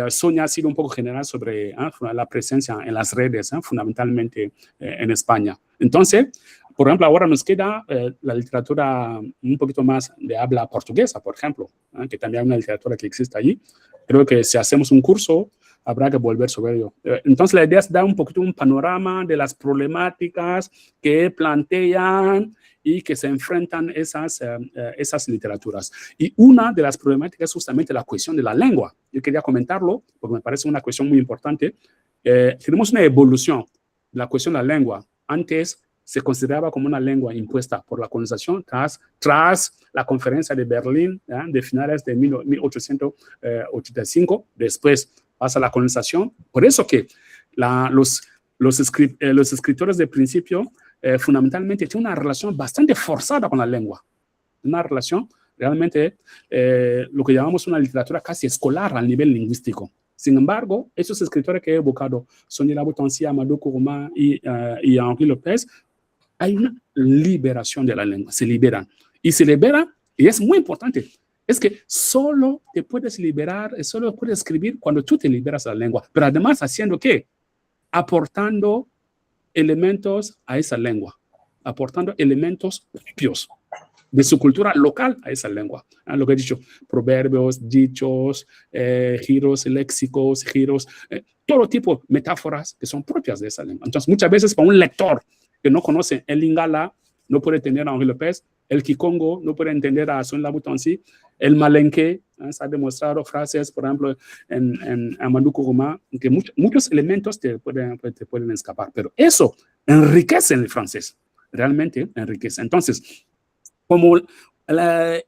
Sonia ha sido un poco general sobre la presencia en las redes, fundamentalmente en España. Entonces, por ejemplo, ahora nos queda la literatura un poquito más de habla portuguesa, por ejemplo, que también hay una literatura que existe allí. Creo que si hacemos un curso, habrá que volver sobre ello. Entonces, la idea es dar un poquito un panorama de las problemáticas que plantean y que se enfrentan esas literaturas. Y una de las problemáticas es justamente la cuestión de la lengua. Yo quería comentarlo porque me parece una cuestión muy importante. Tenemos una evolución la cuestión de la lengua. Antes se consideraba como una lengua impuesta por la colonización tras la conferencia de Berlín de finales de 1885. Después pasa la colonización. Por eso que los escritores de principio fundamentalmente tienen una relación bastante forzada con la lengua. Una relación realmente lo que llamamos una literatura casi escolar al nivel lingüístico. Sin embargo, esos escritores que he evocado, Sonia Laboutancy, Amadou Kourouma y Henri Lopez, hay una liberación de la lengua, se liberan. Y se liberan, y es muy importante, es que solo te puedes liberar, solo puedes escribir cuando tú te liberas de la lengua. Pero además, ¿haciendo qué? Aportando elementos a esa lengua, aportando elementos propios de su cultura local a esa lengua. Lo que he dicho, proverbios, dichos, giros léxicos, todo tipo de metáforas que son propias de esa lengua. Entonces, muchas veces para un lector que no conoce el Lingala, no puede entender a Henri Lopez, el Kikongo no puede entender a Sonia Laboutancy, el Malenke, se ha demostrado frases, por ejemplo, en Amadou Kourouma, que muchos elementos te pueden escapar, pero eso enriquece el francés, realmente enriquece. Entonces, como el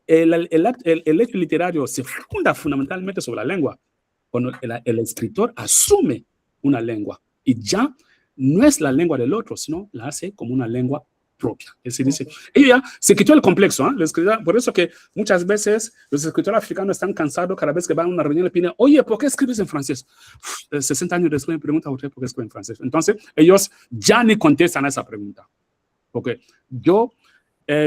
hecho literario se funda fundamentalmente sobre la lengua, cuando el escritor asume una lengua y ya no es la lengua del otro, sino la hace como una lengua propia. Es decir, ella se quitó el complejo. Por eso que muchas veces los escritores africanos están cansados cada vez que van a una reunión y le piden, oye, ¿por qué escribes en francés? 60 años después me preguntan, ¿por qué escribo en francés? Entonces, ellos ya ni contestan a esa pregunta. Porque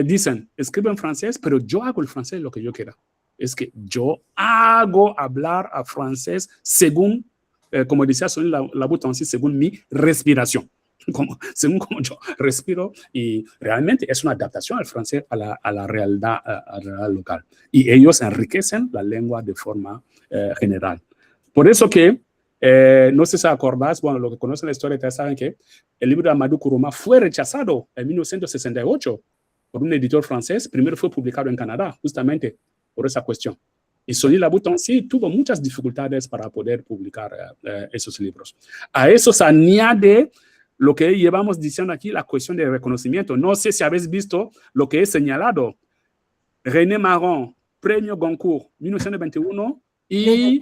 dicen, escribo en francés, pero yo hago el francés lo que yo quiera. Es que yo hago hablar a francés según, como decía Sonia Laboutancy, según mi respiración. Según como yo respiro, y realmente es una adaptación al francés a la realidad local. Y ellos enriquecen la lengua de forma general. Por eso que, no sé si acordás, bueno, lo que conocen la historia, ustedes saben que el libro de Amadou Kourouma fue rechazado en 1968 por un editor francés. Primero fue publicado en Canadá, justamente por esa cuestión. Y Sonia Laboutancy tuvo muchas dificultades para poder publicar esos libros. A eso se añade lo que llevamos diciendo aquí, la cuestión de reconocimiento. No sé si habéis visto lo que he señalado. René Maron, Premio Goncourt, 1921. Y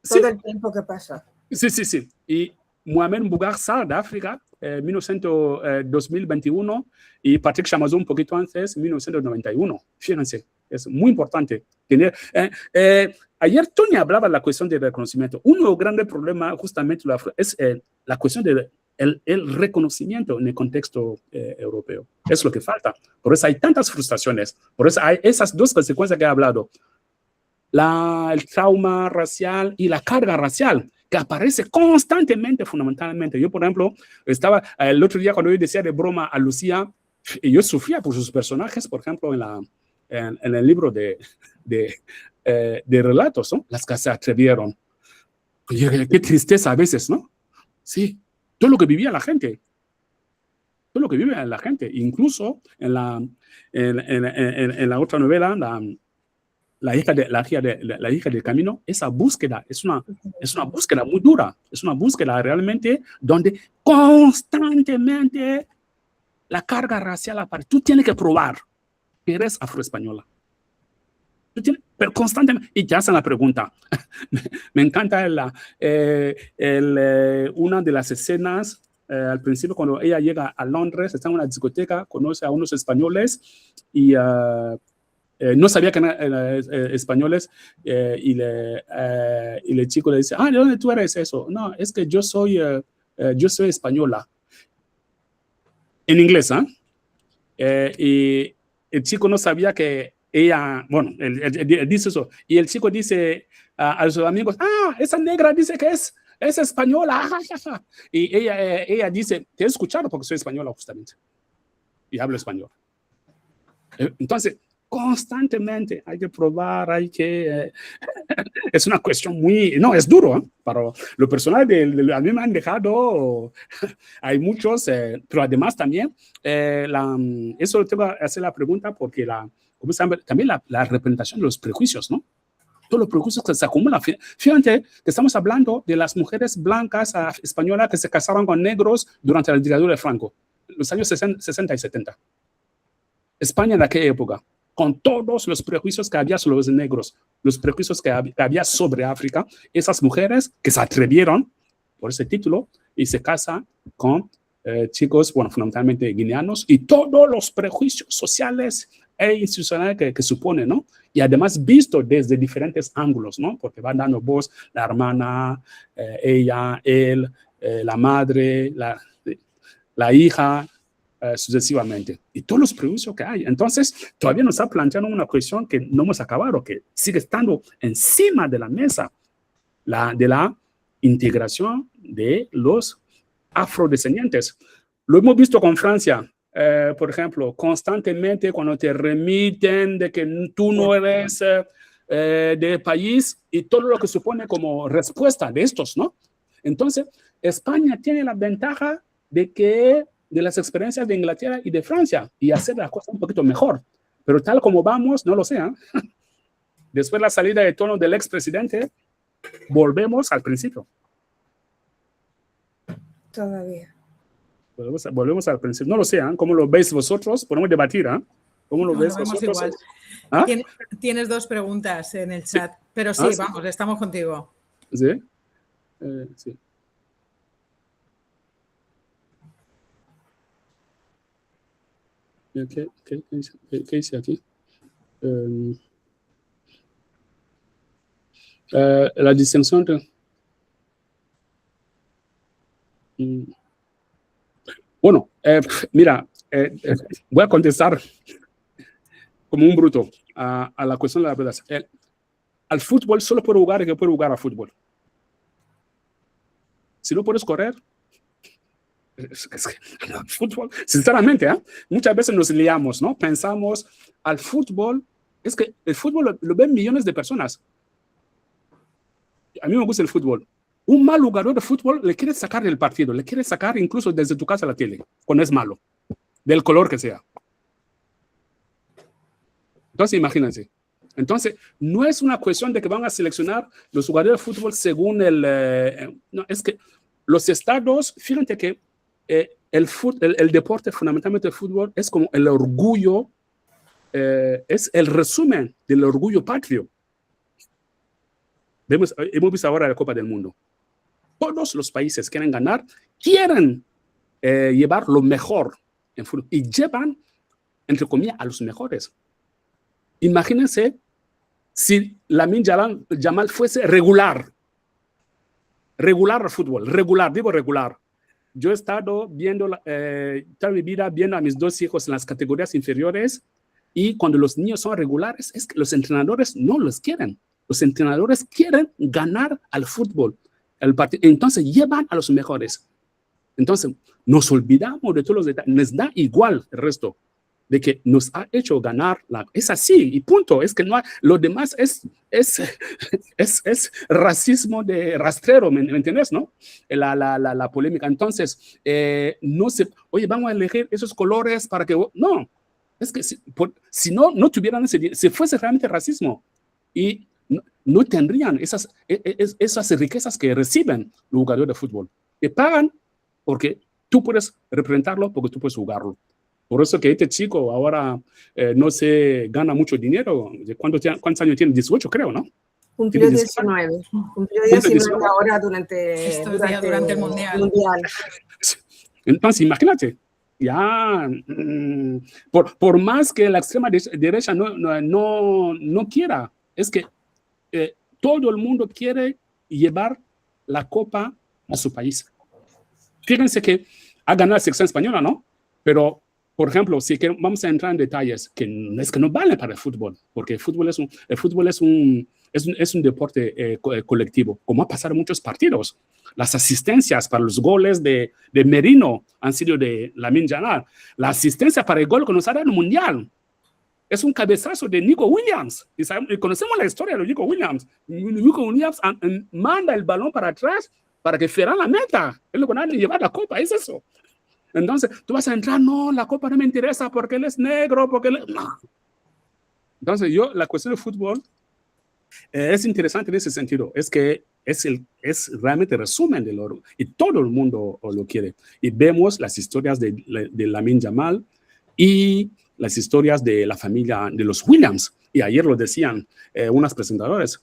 todo el tiempo que pasa. Sí. Y Mohamed Mbougar Sarr, de África, 2021. Y Patrick Chamoiseau, un poquito antes, 1991. Fíjense, es muy importante tener. Ayer Tony hablaba de la cuestión del reconocimiento. Uno de los grandes problemas justamente es la cuestión del reconocimiento en el contexto europeo. Es lo que falta. Por eso hay tantas frustraciones. Por eso hay esas dos consecuencias que he hablado. El trauma racial y la carga racial que aparece constantemente, fundamentalmente. Yo, por ejemplo, estaba el otro día cuando yo decía de broma a Lucía, y yo sufría por sus personajes, por ejemplo, en el libro de relatos, ¿no? Las que se atrevieron. Oye, qué tristeza a veces, ¿no? Sí. Todo lo que vivía la gente. Todo lo que vive la gente. Incluso en la otra novela, la hija del camino, esa búsqueda es una búsqueda muy dura. Es una búsqueda realmente donde constantemente la carga racial aparece. Tú tienes que probar que eres afroespañola. Pero constantemente, y te hacen la pregunta. Me encanta una de las escenas al principio cuando ella llega a Londres, está en una discoteca, conoce a unos españoles y no sabía que eran españoles y el chico le dice, ¿de dónde tú eres eso? No, es que yo soy española. En inglés, y el chico no sabía que ella, bueno, él dice eso, y el chico dice a sus amigos, esa negra dice que es española, y ella dice, te he escuchado porque soy española justamente, y hablo español. Entonces, constantemente hay que probar, es una cuestión no, es duro, para lo personal, a mí me han dejado, hay muchos, pero además también, eso tengo que hacer la pregunta porque como saben, también la representación de los prejuicios, ¿no? todos los prejuicios que se acumulan. Fíjate que estamos hablando de las mujeres blancas españolas que se casaban con negros durante la dictadura de Franco, los años 60 y 70. España en aquella época, con todos los prejuicios que había sobre los negros, los prejuicios que había sobre África, esas mujeres que se atrevieron por ese título y se casan con chicos, bueno, fundamentalmente guineanos, y todos los prejuicios sociales e institucionales que supone, ¿no? Y además visto desde diferentes ángulos, ¿no? Porque van dando voz la hermana, ella, él, la madre, la hija, sucesivamente. Y todos los prejuicios que hay. Entonces, todavía nos está planteando una cuestión que no hemos acabado, que sigue estando encima de la mesa, de la integración de los afrodescendientes. Lo hemos visto con Francia. Por ejemplo, constantemente cuando te remiten de que tú no eres del país y todo lo que supone como respuesta de estos, ¿no? Entonces, España tiene la ventaja de las experiencias de Inglaterra y de Francia y hacer las cosas un poquito mejor. Pero tal como vamos, no lo sé, ¿eh? Después de la salida de tono del expresidente, volvemos al principio. Todavía. Volvemos al principio. No lo sé, ¿eh? ¿Cómo lo veis vosotros? Podemos debatir, ¿eh? ¿Cómo lo veis vosotros? Igual. ¿Ah? Tienes dos preguntas en el chat, pero sí, vamos, estamos contigo. ¿Sí? Sí. ¿Qué dice aquí? La distinción de... Bueno, mira, voy a contestar como un bruto a la cuestión de la verdad. Al fútbol solo puede jugar el que puede jugar al fútbol. Si no puedes correr, al fútbol, sinceramente, muchas veces nos liamos, ¿no? Pensamos al fútbol, es que el fútbol lo ven millones de personas. A mí me gusta el fútbol. Un mal jugador de fútbol le quiere sacar del partido, le quiere sacar incluso desde tu casa a la tele, cuando es malo, del color que sea. Entonces, imagínense. Entonces, no es una cuestión de que van a seleccionar los jugadores de fútbol según no, es que los estados, fíjate que el deporte, fundamentalmente el fútbol, es como el orgullo, es el resumen del orgullo patrio. Hemos visto ahora la Copa del Mundo. Todos los países quieren ganar, quieren llevar lo mejor en fútbol y llevan, entre comillas, a los mejores. Imagínense si Lamine Yamal fuese regular al fútbol, digo regular. Yo he estado viendo toda mi vida viendo a mis dos hijos en las categorías inferiores y cuando los niños son regulares es que los entrenadores no los quieren. Los entrenadores quieren ganar al fútbol. Entonces llevan a los mejores. Entonces nos olvidamos de todos los detalles. Les da igual el resto de que nos ha hecho ganar. Es así y punto. Es que no hay, lo demás es racismo de rastrero, ¿me entiendes? ¿No? La polémica. Entonces, no se, oye, vamos a elegir esos colores para que... No, es que si no tuvieran si fuese realmente racismo y no tendrían esas riquezas que reciben los jugadores de fútbol. Te pagan porque tú puedes representarlo, porque tú puedes jugarlo. Por eso que este chico ahora no se gana mucho dinero. ¿Cuántos años tiene? 18 creo, ¿no? Cumplió 19. Cumplió 19 ahora durante el Mundial. Entonces, imagínate. Ya, por más que la extrema derecha no quiera, es que todo el mundo quiere llevar la copa a su país. Fíjense que ha ganado la selección española, ¿no? Pero, por ejemplo, si vamos a entrar en detalles, que no vale para el fútbol, porque el fútbol es un deporte colectivo, como ha pasado en muchos partidos. Las asistencias para los goles de Merino han sido de Lamine Yamal. La asistencia para el gol que nos ha dado en el Mundial es un cabezazo de Nico Williams. Y conocemos la historia de Nico Williams. Nico Williams manda el balón para atrás para que Ferran la meta. Es lo que van a llevar la copa, es eso. Entonces, tú vas a entrar, no, la copa no me interesa porque él es negro, porque él... No. Entonces, la cuestión del fútbol Es interesante en ese sentido, es que es realmente resumen del oro y todo el mundo lo quiere. Y vemos las historias de Lamine Yamal y las historias de la familia de los Williams. Y ayer lo decían unas presentadoras.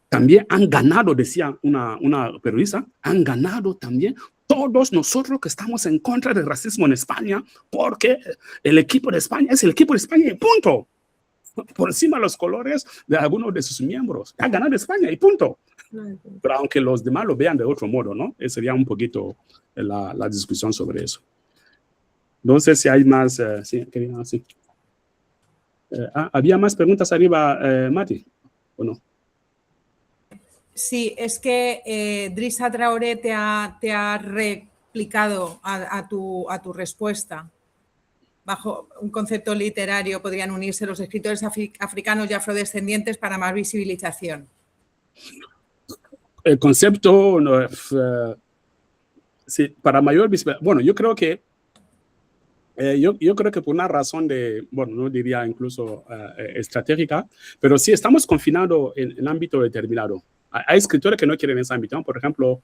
También han ganado, decía una periodista, han ganado también todos nosotros que estamos en contra del racismo en España, porque el equipo de España es el equipo de España y punto. Por encima de los colores de algunos de sus miembros. Ha ganado España y punto. Pero aunque los demás lo vean de otro modo, ¿no? Esa sería un poquito la discusión sobre eso. No sé si hay más. Sí. ¿Había más preguntas arriba, Mati? ¿O no? Sí, es que Drissa Traoré te ha replicado a tu respuesta. Bajo un concepto literario podrían unirse los escritores africanos y afrodescendientes para más visibilización. El concepto, sí, para mayor visibilidad. Bueno, yo creo que por una razón no diría incluso estratégica, pero sí estamos confinados en ámbito determinado. Hay escritores que no quieren ese ámbito, ¿no? Por ejemplo,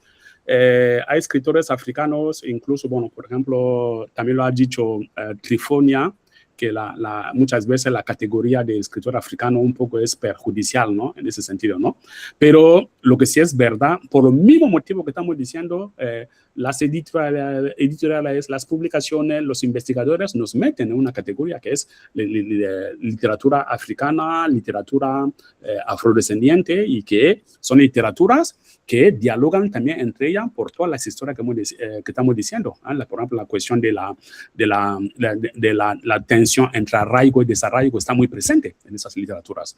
hay escritores africanos, incluso, por ejemplo, también lo ha dicho Trifonia, que muchas veces la categoría de escritor africano un poco es perjudicial, ¿no? En ese sentido, ¿no? Pero lo que sí es verdad, por el mismo motivo que estamos diciendo, las editoriales, las publicaciones, los investigadores nos meten en una categoría que es literatura africana, literatura afrodescendiente, y que son literaturas que dialogan también entre ellas por todas las historias que estamos diciendo. Por ejemplo, la cuestión de la tensión entre arraigo y desarraigo está muy presente en esas literaturas.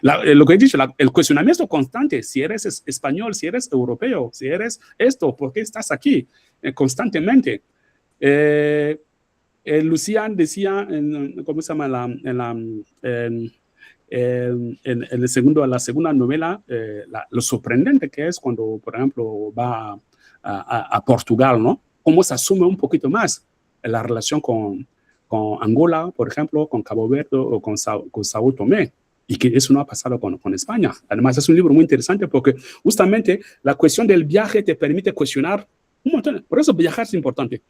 Lo que he dicho, el cuestionamiento constante, si eres español, si eres europeo, si eres esto, ¿por qué estás aquí? Constantemente. Lucian decía, ¿cómo se llama? En la segunda novela, lo sorprendente que es cuando, por ejemplo, va a Portugal, ¿no? Cómo se asume un poquito más la relación con Angola, por ejemplo, con Cabo Verde o con Sao Tomé, y que eso no ha pasado con España. Además, es un libro muy interesante porque justamente la cuestión del viaje te permite cuestionar un montón. Por eso viajar es importante.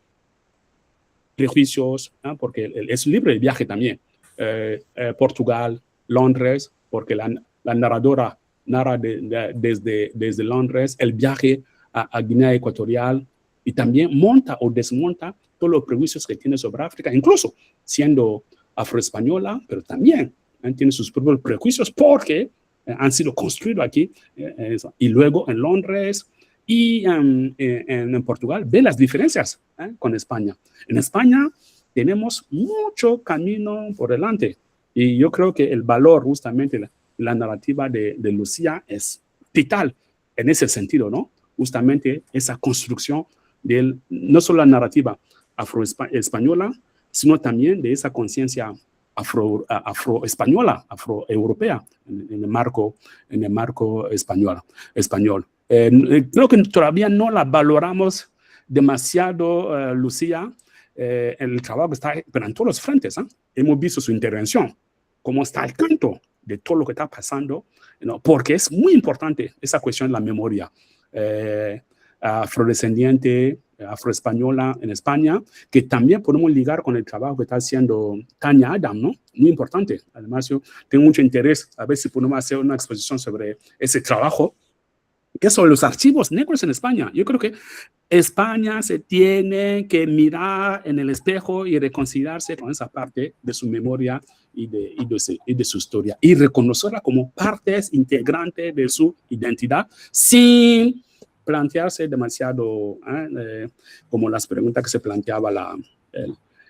Prejuicios, ¿no? Porque es un libro de viaje también. Portugal, Londres, porque la narradora narra desde Londres el viaje a Guinea Ecuatorial, y también monta o desmonta todos los prejuicios que tiene sobre África, incluso siendo afroespañola, pero también tiene sus propios prejuicios porque han sido construidos aquí, y luego en Londres y en Portugal ve las diferencias con España. En España tenemos mucho camino por delante, y yo creo que el valor, justamente la narrativa de Lucía es vital en ese sentido, ¿no? Justamente esa construcción no solo la narrativa afroespañola, sino también de esa conciencia afroespañola, afroeuropea en el marco español. Creo que todavía no la valoramos demasiado, Lucía, en el trabajo que está, pero en todos los frentes. Hemos visto su intervención, cómo está al tanto de todo lo que está pasando, porque es muy importante esa cuestión de la memoria afrodescendiente, afroespañola en España, que también podemos ligar con el trabajo que está haciendo Tania Adam, ¿no? Muy importante. Además, yo tengo mucho interés a ver si podemos hacer una exposición sobre ese trabajo, que es sobre los archivos negros en España. Yo creo que España se tiene que mirar en el espejo y reconciliarse con esa parte de su memoria y de su historia, y reconocerla como partes integrantes de su identidad, sin plantearse demasiado como las preguntas que se planteaba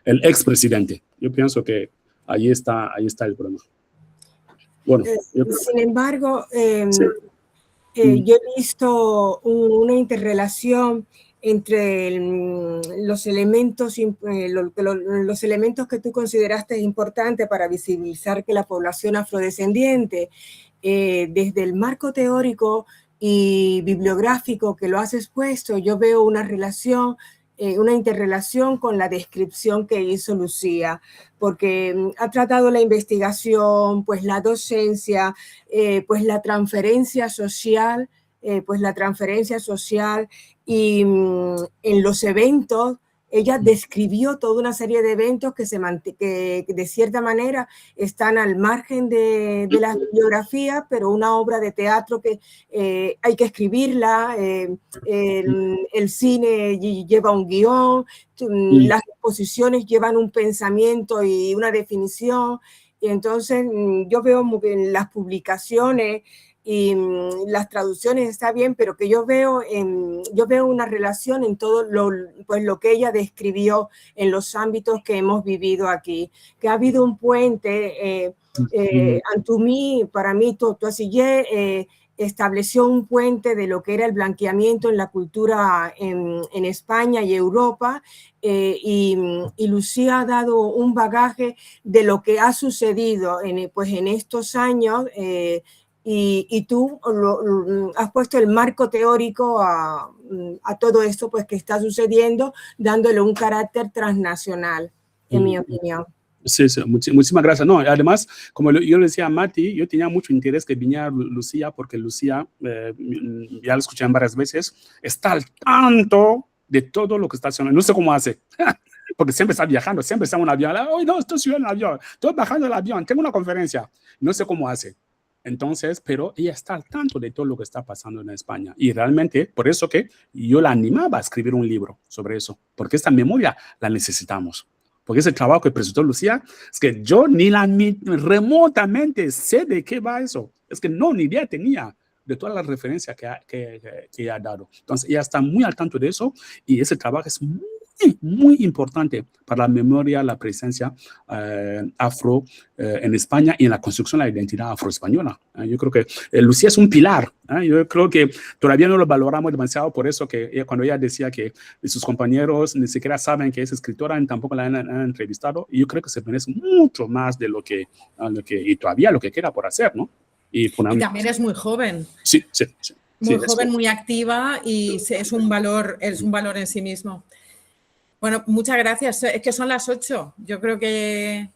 el expresidente. Yo pienso que ahí está el problema. Bueno, sin embargo, sí. Yo he visto una interrelación entre los elementos que tú consideraste importantes para visibilizar que la población afrodescendiente, desde el marco teórico y bibliográfico que lo has expuesto, yo veo una relación una interrelación con la descripción que hizo Lucía, porque ha tratado la investigación, pues la docencia, pues la transferencia social, y en los eventos. Ella describió toda una serie de eventos que de cierta manera están al margen de la bibliografía, pero una obra de teatro que hay que escribirla, el cine lleva un guión, las exposiciones llevan un pensamiento y una definición, y entonces yo veo en las publicaciones y las traducciones está bien, pero que yo veo una relación en todo lo que ella describió en los ámbitos que hemos vivido aquí, que ha habido un puente, Antumi, para mí, Toisillé, estableció un puente de lo que era el blanqueamiento en la cultura en España y Europa, y Lucía ha dado un bagaje de lo que ha sucedido en estos años, y tú has puesto el marco teórico a todo esto pues, que está sucediendo, dándole un carácter transnacional, en mi opinión. Sí, muchísimas gracias. No, además, como yo le decía a Mati, yo tenía mucho interés que viniera Lucía, porque Lucía, ya lo escuché varias veces, está al tanto de todo lo que está haciendo. No sé cómo hace, porque siempre está viajando, siempre está en un avión. Hoy no, estoy subiendo el avión, estoy bajando el avión, tengo una conferencia. No sé cómo hace. Entonces, pero ella está al tanto de todo lo que está pasando en España. Y realmente, por eso que yo la animaba a escribir un libro sobre eso, porque esta memoria la necesitamos. Porque ese trabajo que presentó Lucía, es que yo ni remotamente sé de qué va eso. Es que no, ni idea tenía de todas las referencias que ella ha dado. Entonces, ella está muy al tanto de eso, y ese trabajo es muy importante para la memoria, la presencia afro en España y en la construcción de la identidad afroespañola. Yo creo que Lucía es un pilar. Yo creo que todavía no lo valoramos demasiado, por eso que cuando ella decía que sus compañeros ni siquiera saben que es escritora, ni tampoco la han entrevistado, y yo creo que se merece mucho más de lo que y todavía lo que queda por hacer, ¿no? Y también es muy joven. Sí. Muy joven, muy activa, y es un valor en sí mismo. Bueno, muchas gracias. Es que son las 8. Yo creo que...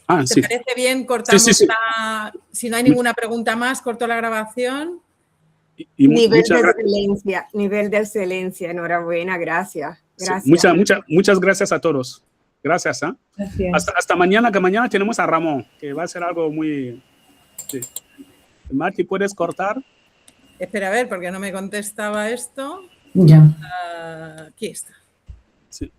¿Te parece bien? Cortamos si no hay ninguna pregunta más, corto la grabación. Nivel de excelencia. Enhorabuena, gracias. Muchas gracias a todos. Gracias. Gracias. Hasta mañana, que mañana tenemos a Ramón, que va a ser algo muy... Sí. Marti, ¿puedes cortar? Espera, a ver, porque no me contestaba esto. Ya. Aquí está. Sí.